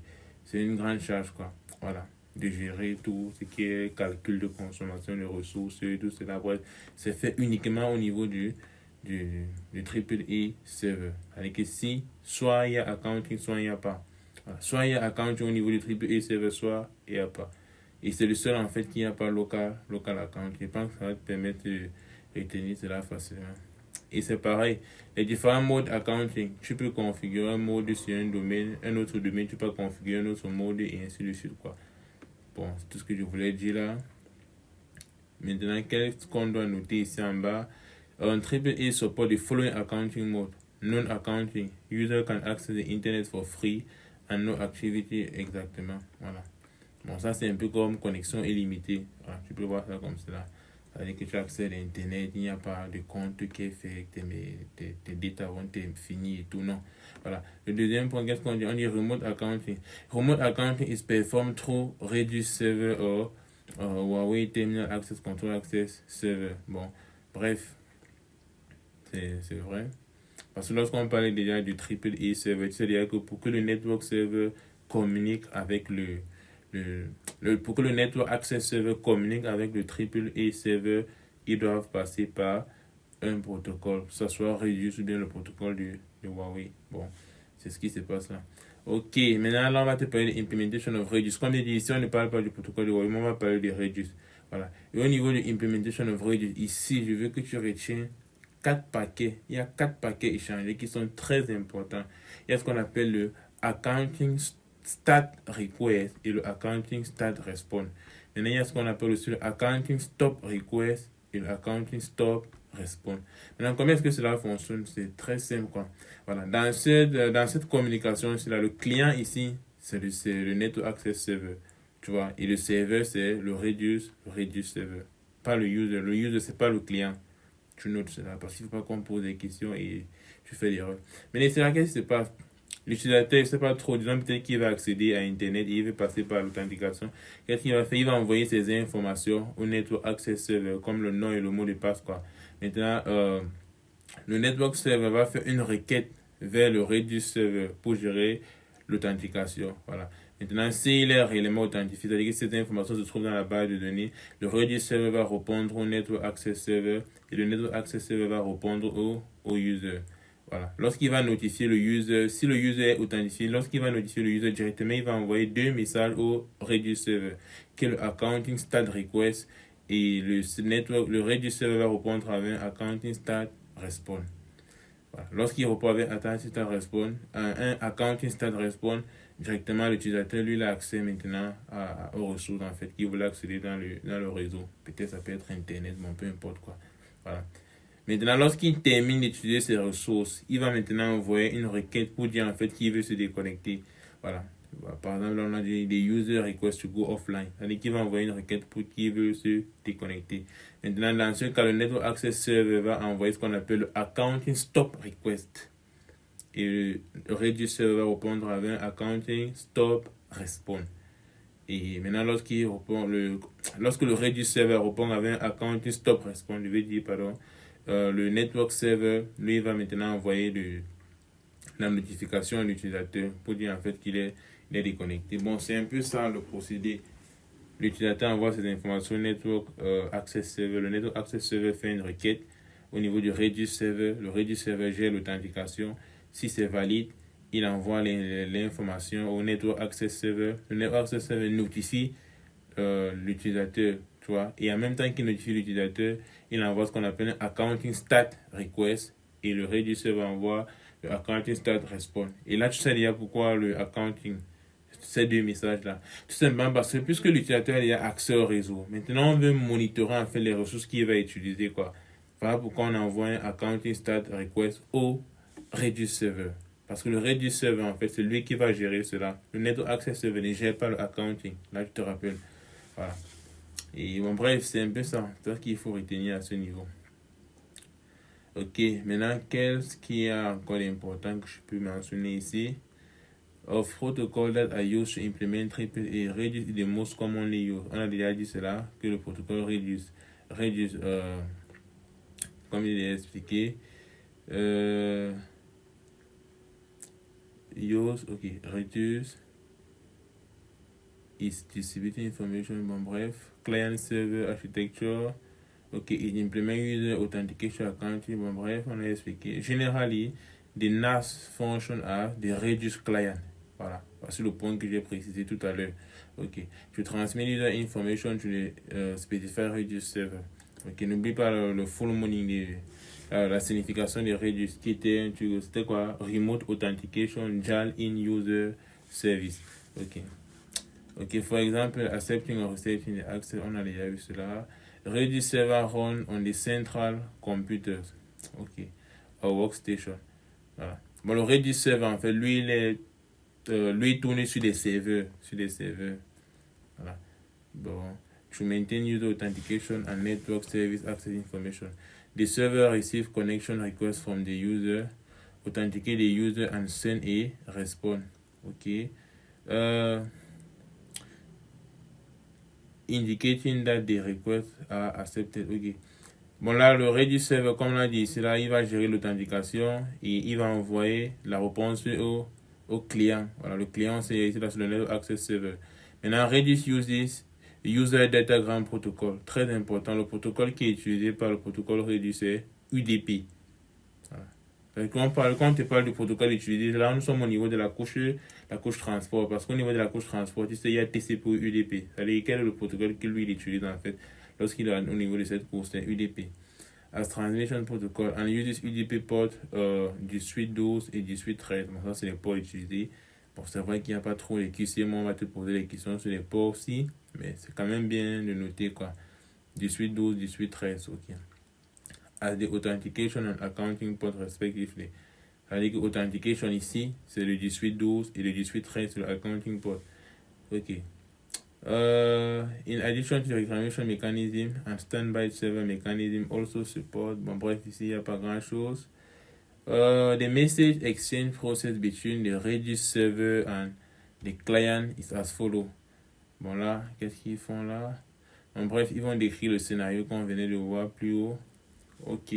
A: une grande charge, quoi. Voilà, de gérer tout ce qui est calcul de consommation de ressources, tout cela. Bref, c'est fait uniquement au niveau du triple E server. C'est-à-dire que si, soit il y a accounting, soit il n'y a pas. Voilà. Soit il y a accounting au niveau du triple E server, soit il n'y a pas. Et c'est le seul en fait qui n'y a pas local account. Je pense que ça va te permettre de retenir cela facilement. Et c'est pareil, les différents modes accounting, tu peux configurer un mode sur un domaine, un autre domaine, tu peux configurer un autre mode et ainsi de suite, quoi. Bon, c'est tout ce que je voulais dire là. Maintenant, qu'est-ce qu'on doit noter ici en bas? Un triple A support the following accounting mode. Non-accounting. User can access the internet for free and no activity exactement. Voilà. Bon, ça c'est un peu comme connexion illimitée. Voilà, tu peux voir ça comme cela. C'est-à-dire que tu accèdes à Internet, il n'y a pas de compte qui est fait, tes data vont être finis et tout, non. Voilà. Le deuxième point, qu'est-ce qu'on dit? On dit remote accounting. Remote accounting is performed through reduced server or Huawei Terminal Access Control Access Server. Bon, bref, c'est vrai. Parce que lorsqu'on parlait déjà du triple E server, c'est-à-dire que pour que le network server communique avec pour que le network access server communique avec le triple E server, ils doivent passer par un protocole, que ce soit Redius ou bien le protocole de Huawei. Bon, c'est ce qui se passe là. Ok, maintenant là on va te parler de l'implementation of Redius. Comme je dis ici, on ne parle pas du protocole de Huawei, mais on va parler de Redius. Voilà. Et au niveau de l'implementation of Redius, ici, je veux que tu retiens 4 paquets. Il y a 4 paquets échangés qui sont très importants. Il y a ce qu'on appelle le accounting stat request et le accounting stat response. Maintenant, il y a ce qu'on appelle aussi le accounting stop request et le accounting stop response. Maintenant, comment est-ce que cela fonctionne? C'est très simple, quoi. Voilà. Dans cette communication, c'est là, le client ici, c'est le Network Access Server. Tu vois, et le serveur, c'est le Redius Server. Pas le user. Le user, c'est pas le client. Tu notes cela parce qu'il ne faut pas qu'on pose des questions et tu fais l'erreur. Mais c'est là qu'est-ce qui se passe? L'utilisateur, ne sait pas trop, disons peut-être qu'il va accéder à Internet et il veut passer par l'authentication. Qu'est-ce qu'il va faire? Il va envoyer ses informations au Network Access Server, comme le nom et le mot de passe, quoi. Maintenant, le Network Server va faire une requête vers le Redis Server pour gérer l'authentication. Voilà. Maintenant, s'il est réellement authentifié, c'est-à-dire que cette information se trouve dans la base de données, le Redis Server va répondre au Network Access Server et le Network Access Server va répondre au user. Voilà. Lorsqu'il va notifier le user, si le user est authentifié, lorsqu'il va notifier le user directement, il va envoyer 2 messages au Redis Server, qui est le Accounting Stat Request et le Redis Server va répondre avec un Accounting Stat Response. Voilà. Lorsqu'il répond avec Accounting Stat Response, un Accounting Stat Response, directement l'utilisateur lui a accès maintenant aux ressources en fait qu'il voulait accéder dans le réseau. Peut-être ça peut être Internet, bon peu importe quoi. Voilà. Maintenant, lorsqu'il termine d'utiliser ses ressources, il va maintenant envoyer une requête pour dire en fait qu'il veut se déconnecter. Voilà. Par exemple, on a des user request to go offline. C'est-à-dire qu'il va envoyer une requête pour qu'il veut se déconnecter. Maintenant, dans ce cas, le Network Access Server va envoyer ce qu'on appelle le Accounting Stop Request. Et le Redis Server va répondre avec un Accounting Stop Response. Et maintenant, lorsque le Redis Server répond avec un Accounting Stop Response, je vais dire, pardon, le Network Server, lui, va maintenant envoyer la notification à l'utilisateur pour dire en fait qu'il est déconnecté. Bon, c'est un peu ça le procédé. L'utilisateur envoie ces informations au Network Access Server. Le Network Access Server fait une requête au niveau du Redis Server. Le Redis Server gère l'authentification. Si c'est valide, il envoie l'information au Network Access Server. Le Network Access Server notifie l'utilisateur, tu vois, et en même temps qu'il notifie l'utilisateur, il envoie ce qu'on appelle un Accounting Stat Request et le Redis Server envoie le Accounting Stat Response. Et là, tu sais déjà pourquoi le Accounting, ces 2 messages-là. Tout simplement parce que puisque l'utilisateur a accès au réseau, maintenant on veut monitorer en fait les ressources qu'il va utiliser, quoi. Voilà pourquoi on envoie un Accounting Stat Request au Redis Server. Parce que le Redis Server, en fait, c'est lui qui va gérer cela. Le Network Access Server ne gère pas le accounting. Là, je te rappelle. Voilà. Et bon, bref, c'est un peu ça. C'est ce qu'il faut retenir à ce niveau. Ok, maintenant, qu'est-ce qu'il y a encore d'important que je peux mentionner ici? Of protocol that are used to implement AAA, Redis is the most commonly used. On a déjà dit cela, que le protocole Redis, comme il est expliqué, use, ok, reduce is distributing information, bon bref, client server architecture, ok, it implement user authentication accounting, bon bref, on a expliqué. Generally, the NAS function are the reduce client. Voilà, c'est le point que j'ai précisé tout à l'heure. Ok, tu transmets user information to the specify reduce server. Ok, n'oublie pas le full meaning de la signification de reduce qui était, c'était quoi? Remote authentication, JAL in user service. Ok. Ok, for example, accepting or receiving the access, on a déjà vu cela. Reduce server run on the central computers. Ok, or workstation. Voilà. Bon, le Redis server, en fait, lui, lui, il tourne sur des serveurs. Sur des serveurs. Voilà. Bon. To maintain user authentication and network service access information. The server receive connection request from the user, authenticate the user and send a response. Ok. Indicating that the requests are accepted. Ok. Bon, là, le Redis server, comme on l'a dit ici, là, il va gérer l'authentication et il va envoyer la réponse au client. Voilà, le client, c'est ici, là, sur le Network Access Server. Maintenant, Redis uses User Datagram Protocol. Très important, le protocole qui est utilisé par le protocole Redis, c'est UDP. Voilà. Quand on te parle du protocole utilisé, là, nous sommes au niveau de la couche transport. Parce qu'au niveau de la couche transport, tu sais, il y a TCP ou UDP. C'est-à-dire, quel est le protocole que lui, il utilise, en fait, lorsqu'il est au niveau de cette couche, c'est UDP. As Transmission Protocol, and uses UDP port 1812 et 1813. Bon, ça, c'est les ports utilisés. Bon, c'est vrai qu'il n'y a pas trop les QC, moi, on va te poser des questions sur les ports aussi, mais c'est quand même bien de noter, quoi. 1812, 1813, ok. As the authentication and accounting port respectively. C'est-à-dire que authentication ici, c'est le 1812 et le 1813, c'est le accounting port. Ok. In addition to the reclamation mechanism and standby server mechanism also support, bon bref, ici il n'y a pas grand chose. The message exchange process between the Redis server and the client is as follow. Bon là, qu'est-ce qu'ils font là? Bon bref, ils vont décrire le scénario qu'on venait de voir plus haut. Ok,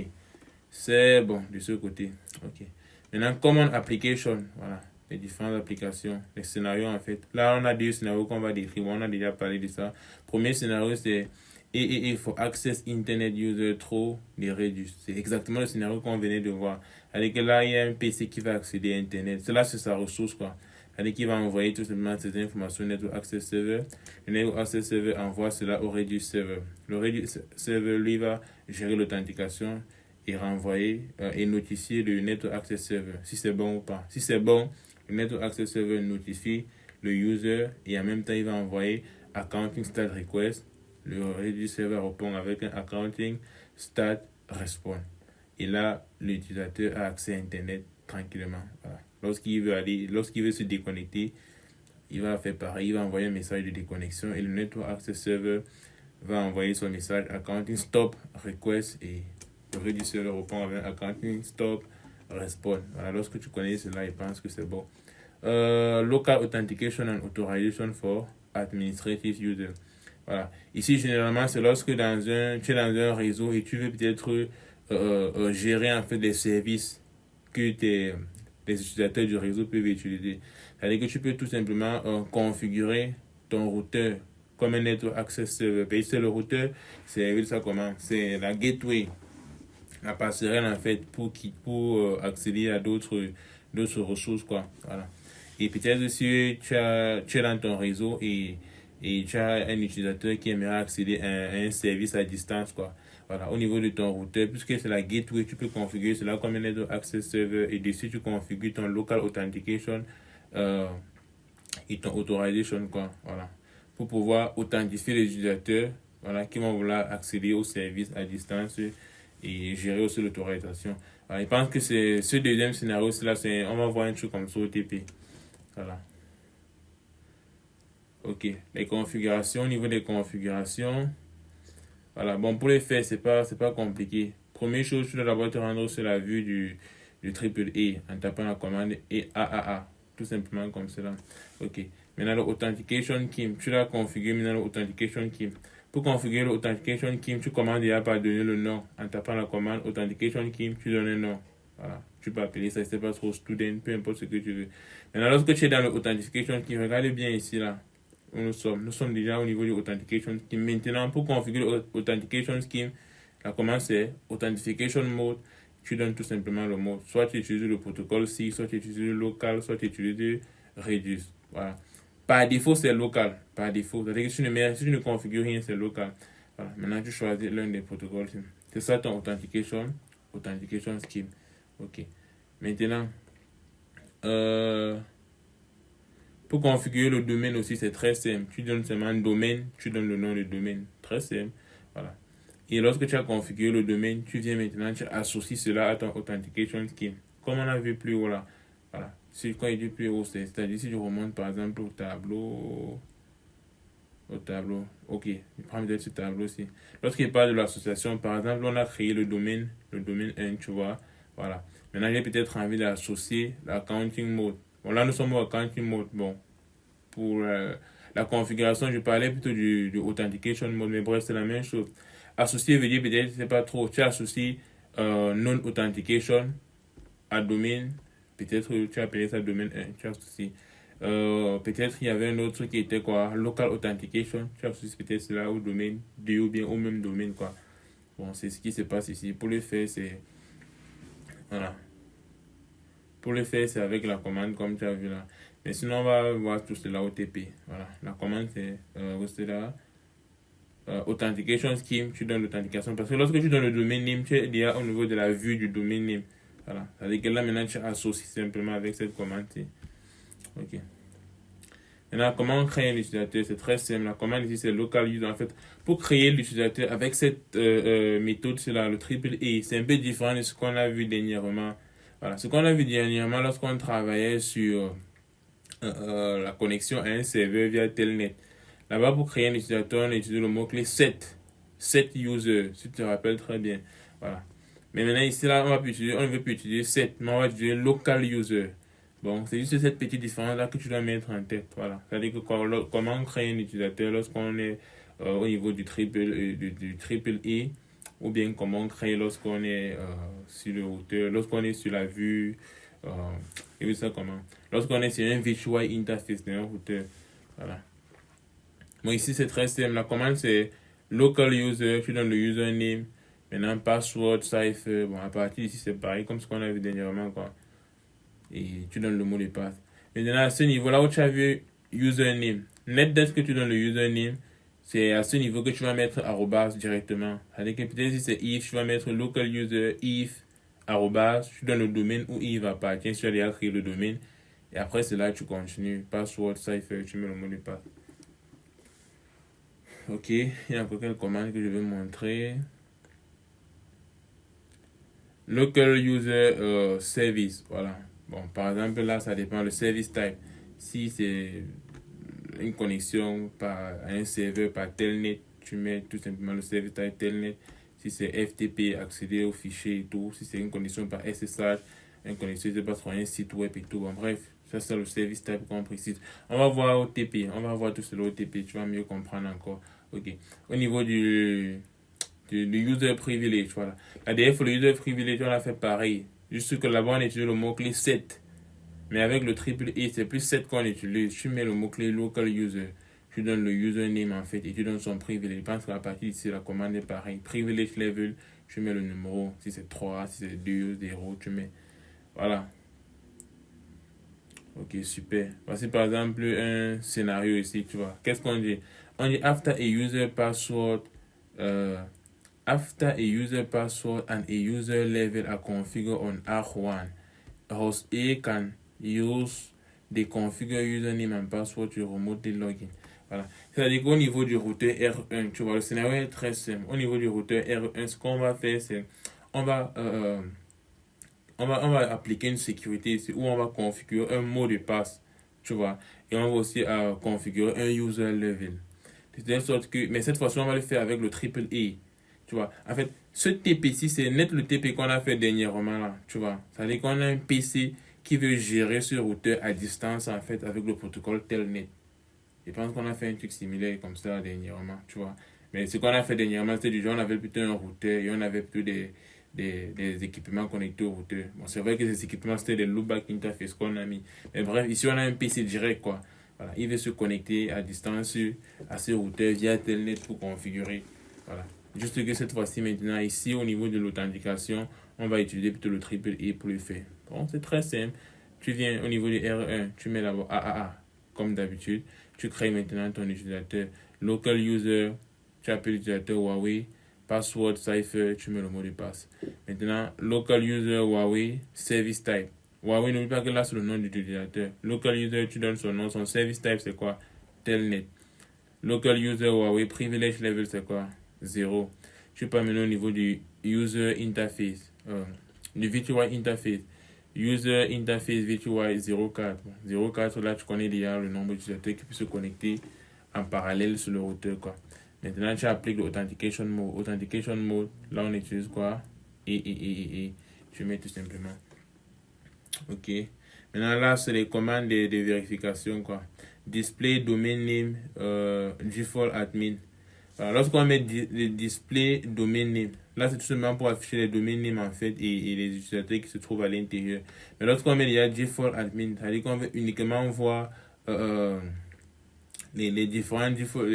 A: c'est bon de ce côté. Ok. Maintenant, common application, voilà. Les différentes applications, les scénarios en fait. Là, on a deux scénarios qu'on va décrire. On a déjà parlé de ça. Premier scénario, c'est EEE for Access Internet User Through the Redis. C'est exactement le scénario qu'on venait de voir. Avec là, il y a un PC qui va accéder à Internet. Cela, c'est sa ressource, quoi. Avec qui va envoyer tout simplement ces informations au Network Access Server. Le Network Access Server envoie cela au Redis Server. Le Redis Server, lui, va gérer l'authentication et renvoyer et notifier le Network Access Server si c'est bon ou pas. Si c'est bon, le Network Access Server notifie le user et en même temps il va envoyer Accounting Stat Request. Le Redis Server répond avec un Accounting Stat Response. Et là, l'utilisateur a accès à Internet tranquillement. Voilà. Lorsqu'il veut se déconnecter, il va faire pareil, il va envoyer un message de déconnexion et le Network Access Server va envoyer son message Accounting Stop Request et le Redis Server répond avec Accounting Stop Response. Voilà, lorsque tu connais cela, je pense que c'est bon. Local Authentication and Authorization for Administrative Users. Voilà. Ici, généralement, c'est lorsque tu es dans un réseau et tu veux peut-être gérer en fait des services que les utilisateurs du réseau peuvent utiliser. C'est-à-dire que tu peux tout simplement configurer ton routeur comme un Network Access Server. C'est le routeur, c'est ça comment? C'est la gateway, la passerelle en fait pour accéder à d'autres ressources, quoi. Voilà. Et peut-être si tu es dans ton réseau et tu as un utilisateur qui aimerait accéder à un service à distance, quoi. Voilà, au niveau de ton routeur, puisque c'est la gateway, tu peux configurer cela comme un Network Access Server et dessus tu configures ton local authentication et ton authorization, quoi. Voilà, pour pouvoir authentifier les utilisateurs, voilà, qui vont vouloir accéder au service à distance et gérer aussi l'autorisation. Je pense que c'est ce deuxième scénario, on va voir un truc comme ça au TP. Voilà. Ok, les configurations, au niveau des configurations, voilà, bon, pour les faire, c'est pas compliqué. Première chose, tu dois d'abord te rendre sur la vue du triple E en tapant la commande AAA, tout simplement comme cela. Ok, maintenant l'authentication key, tu dois configurer maintenant l'authentication key. Pour configurer l'authentication key, tu commandes déjà par donner le nom en tapant la commande authentication key, tu donnes un nom. Voilà. Tu peux appeler ça, c'est pas trop student, peu importe ce que tu veux. Maintenant, lorsque tu es dans le authentication scheme, regarde bien ici, là, où nous sommes. Nous sommes déjà au niveau du authentication scheme. Maintenant, pour configurer l'authentication scheme, la commande c'est authentication mode. Tu donnes tout simplement le mode. Soit tu utilises le protocole C, soit tu utilises le local, soit tu utilises Redis. Voilà. Par défaut, c'est local. Par défaut. C'est-à-dire que si tu ne configures rien, c'est local. Voilà. Maintenant, tu choisis l'un des protocoles. C'est ça ton authentication scheme. Ok. Maintenant, pour configurer le domaine aussi, c'est très simple. Tu donnes seulement un domaine, tu donnes le nom du domaine. Très simple. Voilà. Et lorsque tu as configuré le domaine, tu viens maintenant, tu associes cela à ton authentication scheme. Comme on a vu plus haut là. Voilà. Quand il dit plus haut, c'est-à-dire si je remonte par exemple au tableau. Ok, je prends peut-être ce tableau-ci. Lorsqu'il parle de l'association, par exemple, on a créé le domaine 1, tu vois. Voilà. Maintenant, j'ai peut-être envie d'associer l'accounting mode. Bon, là, nous sommes au accounting mode. Bon, pour la configuration, je parlais plutôt du authentication mode, mais bref, c'est la même chose. Associer veut dire peut-être, c'est pas trop. Tu associes non-authentication à domaine. Peut-être tu as appelé ça domaine 1. Tu associes. Peut-être il y avait un autre truc qui était quoi, local authentication. Tu associes peut-être cela au domaine 2 ou bien au même domaine, quoi. Bon, c'est ce qui se passe ici. Pour le faire, c'est. Voilà. Pour le faire, c'est avec la commande comme tu as vu là. Mais sinon, on va voir tout cela au TP. Voilà. La commande, c'est là. Authentication scheme, tu donnes l'authentication. Parce que lorsque tu donnes le domaine name, tu es déjà au niveau de la vue du domaine name. Voilà. C'est-à-dire que là, maintenant, tu associes simplement avec cette commande. Ok. Maintenant, comment créer l'utilisateur? C'est très simple. La commande ici, c'est local user. En fait, pour créer l'utilisateur avec cette méthode, c'est là, le triple E. C'est un peu différent de ce qu'on a vu dernièrement. Voilà. Ce qu'on a vu dernièrement lorsqu'on travaillait sur la connexion à un serveur via Telnet. Là-bas, pour créer un utilisateur, on utilise le mot-clé set. Set user, si tu te rappelles très bien. Voilà. Mais maintenant, ici, là, on ne veut plus utiliser set, mais on va utiliser local user. Bon, c'est juste cette petite différence-là que tu dois mettre en tête. Voilà. C'est-à-dire que comment on crée un utilisateur lorsqu'on est au niveau du triple E, ou bien comment on crée lorsqu'on est sur le routeur, lorsqu'on est sur la vue, et puis ça comment. Lorsqu'on est sur un virtual interface d'un routeur. Voilà. Bon, ici, c'est très simple. La commande, c'est local user, tu donnes le username. Maintenant, password, cipher. Bon, à partir d'ici, c'est pareil, comme ce qu'on a vu dernièrement, quoi. Et tu donnes le mot de passe. Maintenant, à ce niveau-là où tu as vu username, NetDesk que tu donnes le username, c'est à ce niveau que tu vas mettre arrobas directement. C'est-à-dire que peut-être si c'est if, tu vas mettre local user if arrobas, tu donnes le domaine où if appartient, tu as déjà créé le domaine. Et après, c'est là que tu continues. Password, cipher, tu mets le mot de passe. Ok, il y a encore quelques commandes que je vais montrer. Local user service, voilà. Bon, par exemple, là, ça dépend le service type. Si c'est une connexion par un serveur par Telnet, tu mets tout simplement le service type Telnet. Si c'est FTP, accéder aux fichiers et tout. Si c'est une connexion par SSH, une connexion de sur un site web et tout. Bon, bref, ça c'est le service type qu'on précise. On va voir OTP, on va voir tout cela OTP, tu vas mieux comprendre encore. Ok. Au niveau du user privilege, voilà. La dernière fois, le user privilege, on a fait pareil. Juste que là-bas, on utilise le mot-clé set. Mais avec le triple E, c'est plus set qu'on utilise. Tu mets le mot-clé local user. Tu donnes le username en fait et tu donnes son privilege. Je pense qu'à partir d'ici, la commande est pareille. Privilege level, tu mets le numéro. Si c'est 3, si c'est 2, 0, tu mets. Voilà. Ok, super. Voici par exemple un scénario ici, tu vois. Qu'est-ce qu'on dit? On dit after a user password. After a user password and a user level are configured on R1, host A can use the configure username and password to remotely login. Voilà. C'est-à-dire qu'au niveau du routeur R1, tu vois, le scénario est très simple. Au niveau du routeur R1, ce qu'on va faire, c'est on va, appliquer une sécurité ici où on va configurer un mot de passe, tu vois, et on va aussi configurer un user level. De telle sorte que, mais cette fois-ci, on va le faire avec le triple E. Tu vois, en fait, ce TP-ci, c'est net le TP qu'on a fait dernièrement là, tu vois. C'est-à-dire qu'on a un PC qui veut gérer ce routeur à distance, en fait, avec le protocole Telnet. Je pense qu'on a fait un truc similaire comme ça dernièrement, tu vois. Mais ce qu'on a fait dernièrement, c'était du genre, on avait plutôt un routeur et on avait plutôt des équipements connectés au routeur. Bon, c'est vrai que ces équipements, c'était des loopback interface qu'on a mis. Mais bref, ici, on a un PC direct, quoi. Voilà, il veut se connecter à distance à ce routeur via Telnet pour configurer. Voilà. Juste que cette fois-ci, maintenant, ici, au niveau de l'authentification, on va utiliser plutôt le triple E pour le faire. Bon, c'est très simple. Tu viens au niveau du R1, tu mets là-bas AAA, comme d'habitude. Tu crées maintenant ton utilisateur local user, tu appelles l'utilisateur Huawei, password cipher, tu mets le mot de passe. Maintenant, local user Huawei, service type. Huawei, n'oublie pas que là, c'est le nom de l'utilisateur. Local user, tu donnes son nom, son service type, c'est quoi? Telnet. Local user Huawei, privilege level, c'est quoi? 0. Tu peux maintenant au niveau du user interface, du virtual interface. User interface virtual 04. 04, là, tu connais déjà le nombre d'utilisateurs qui peuvent se connecter en parallèle sur le routeur, quoi. Maintenant, tu appliques l'authentication mode. Authentication mode, là, on utilise quoi? Et. Tu mets tout simplement. Ok. Maintenant, là, c'est les commandes de vérification, quoi. Display domain name, default admin. Alors, lorsqu'on met le display domain name, là, c'est tout simplement pour afficher les domain names, en fait, et les utilisateurs qui se trouvent à l'intérieur. Mais lorsqu'on met déjà default admin, ça veut dire qu'on veut uniquement voir les différents default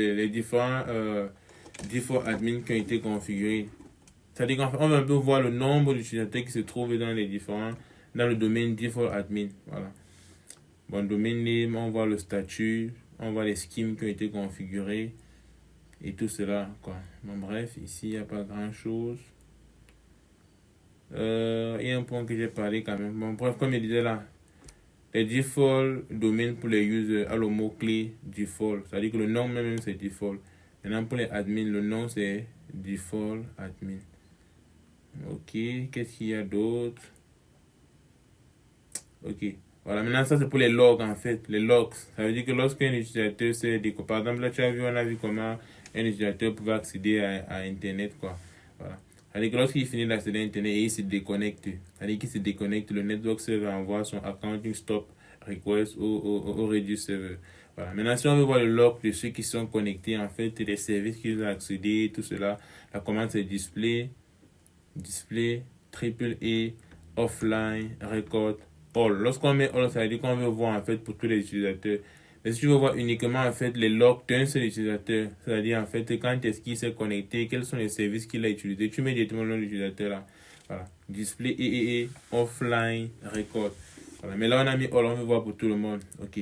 A: admin qui ont été configurés. C'est-à-dire qu'en fait, on va un peu voir le nombre d'utilisateurs qui se trouvent dans le domaine default admin. Voilà. Bon, domain name, on voit le statut, on voit les schemes qui ont été configurés et tout cela, quoi. Bon, bref, ici, il n'y a pas grand-chose. Il y a un point que j'ai parlé quand même. Bon, bref, comme je disais là, les default domaines pour les users a le mot-clé default. C'est-à-dire que le nom même, c'est default. Maintenant, pour les admins, le nom, c'est default admin. Ok, qu'est-ce qu'il y a d'autre? Ok, voilà, maintenant ça c'est pour les logs en fait, les logs. Ça veut dire que lorsqu'un utilisateur se déconnecte, par exemple là tu as vu, on a vu comment un utilisateur pouvait accéder à Internet, quoi. Voilà. Ça veut dire que lorsqu'il finit d'accéder à Internet et il se déconnecte, ça veut dire qu'il se déconnecte, le network server envoie son accounting stop request au reduce server. Voilà. Maintenant, si on veut voir le log de ceux qui sont connectés, en fait, les services qu'ils ont accédé, tout cela, la commande c'est display, triple E, offline, record, all. Lorsqu'on met all, ça veut dire qu'on veut voir en fait pour tous les utilisateurs. Mais si tu veux voir uniquement en fait les logs d'un seul utilisateur, c'est-à-dire en fait quand est-ce qu'il s'est connecté, quels sont les services qu'il a utilisés, tu mets directement le nom de l'utilisateur là. Voilà. Display et offline, record. Voilà. Mais là on a mis all, on veut voir pour tout le monde. Ok.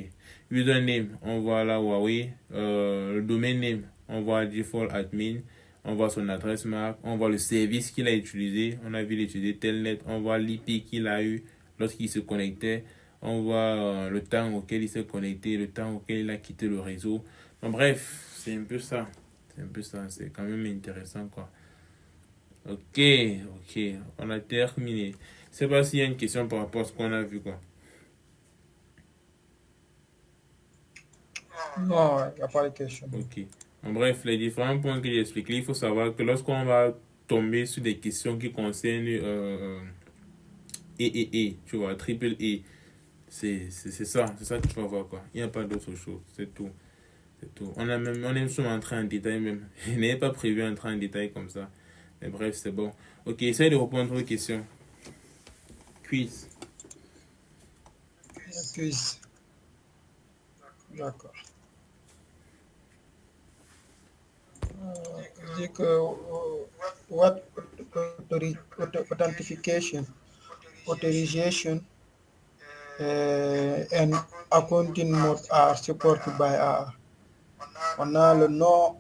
A: Username, on voit là Huawei. Le domain name, on voit default admin. On voit son adresse MAC, on voit le service qu'il a utilisé, on a vu l'utiliser Telnet, on voit l'IP qu'il a eu lorsqu'il se connectait, on voit le temps auquel il s'est connecté, le temps auquel il a quitté le réseau. Bon, bref, c'est un peu ça. C'est quand même intéressant, quoi. Ok, on a terminé. Je sais pas s'il y a une question par rapport à ce qu'on a vu, quoi.
B: Non, il n'y a pas de question.
A: Ok. En bref, les différents points que j'ai expliqués, il faut savoir que lorsqu'on va tomber sur des questions qui concernent tu vois, triple E, c'est ça que tu vas voir, quoi. Il n'y a pas d'autre chose, c'est tout. On est souvent entré en détail même. Je n'avais pas prévu entrer en détail comme ça. Mais bref, c'est bon. Ok, essaye de répondre aux questions. Quiz.
B: Quiz. D'accord. Dit que what authentication, authorization, and accounting mode are supported by AA. On a le non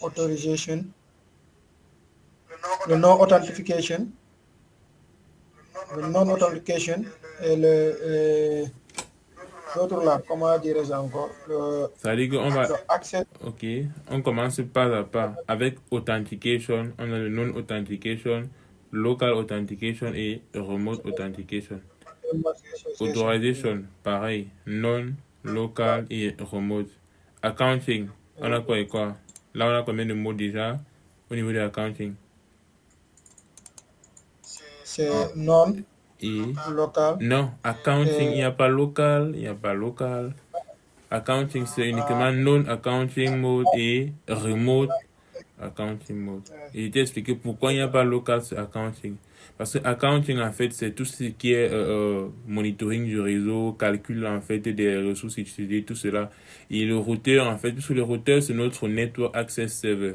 B: authorization, le non authentification, le non authentication et l'autre là, comment dirais-je encore,
A: Ça veut dire qu'on va...
B: accès.
A: Ok, on commence pas à pas. Avec authentication, on a le non-authentication, local authentication et remote authentication. Authorization, pareil, non, local et remote. Accounting, on a quoi et quoi? Là, on a combien de mots déjà au niveau de l'accounting?
B: C'est non,
A: Et
B: local.
A: non, accounting, il n'y a pas local, il n'y a pas local. Accounting, c'est uniquement non-accounting mode et remote accounting mode. Et je t'ai expliqué pourquoi il n'y a pas local sur accounting. Parce que accounting, en fait, c'est tout ce qui est monitoring du réseau, calcul, en fait, des ressources utilisées, tout cela. Et le routeur, en fait, puisque le routeur, c'est notre Network Access Server.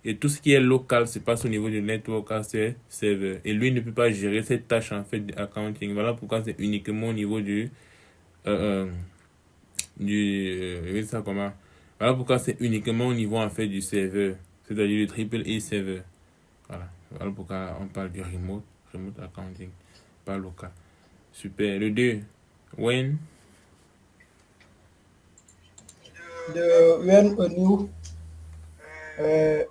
A: Et tout ce qui est local se passe au niveau du Network Access Server. Et lui ne peut pas gérer cette tâche, en fait, d'accounting. Voilà pourquoi c'est uniquement au niveau ça comment? Voilà pourquoi c'est uniquement au niveau, en fait, du serveur. C'est-à-dire le triple A serveur. Voilà pourquoi on parle du remote accounting, pas local. Super. Le 2, when
B: when a new uh,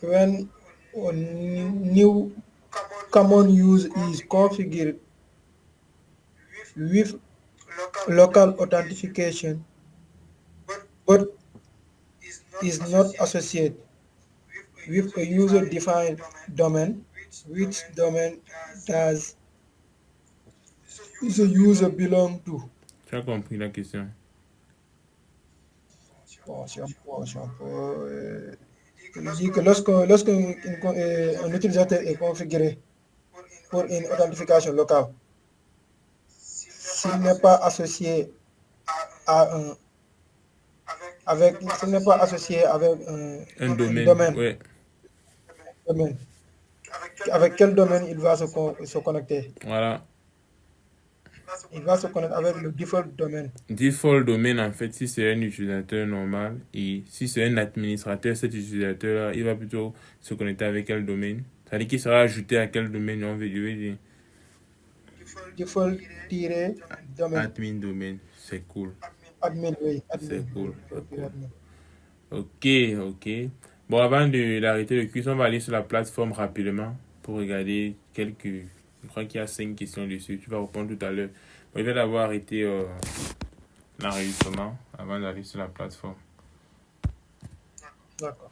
B: when a new common use is configured with local authentication but is not associated with a user-defined domain, which domain does the user belong to?
A: Tu as compris la question?
B: Bon, il dit que lorsqu'un utilisateur est configuré pour une authentification locale, s'il n'est pas associé à s'il n'est pas associé avec
A: Un domaine. Ouais.
B: domaine, avec quel domaine il va se connecter?
A: Voilà.
B: Il va se connecter avec le default domaine.
A: Default domaine, en fait, si c'est un utilisateur normal et si c'est un administrateur, cet utilisateur-là, il va plutôt se connecter avec quel domaine? C'est-à-dire qu'il sera ajouté à quel domaine on veut dire?
B: Default-domaine.
A: Admin domaine, c'est cool.
B: Admin, oui. Admin.
A: C'est cool.
B: Okay, admin.
A: Ok. Bon, avant d'arrêter le quiz, on va aller sur la plateforme rapidement pour regarder quelques... Je crois qu'il y a 5 questions dessus. Tu vas répondre tout à l'heure. Bon, je vais d'abord arrêter l'enregistrement avant d'aller sur la plateforme.
B: D'accord.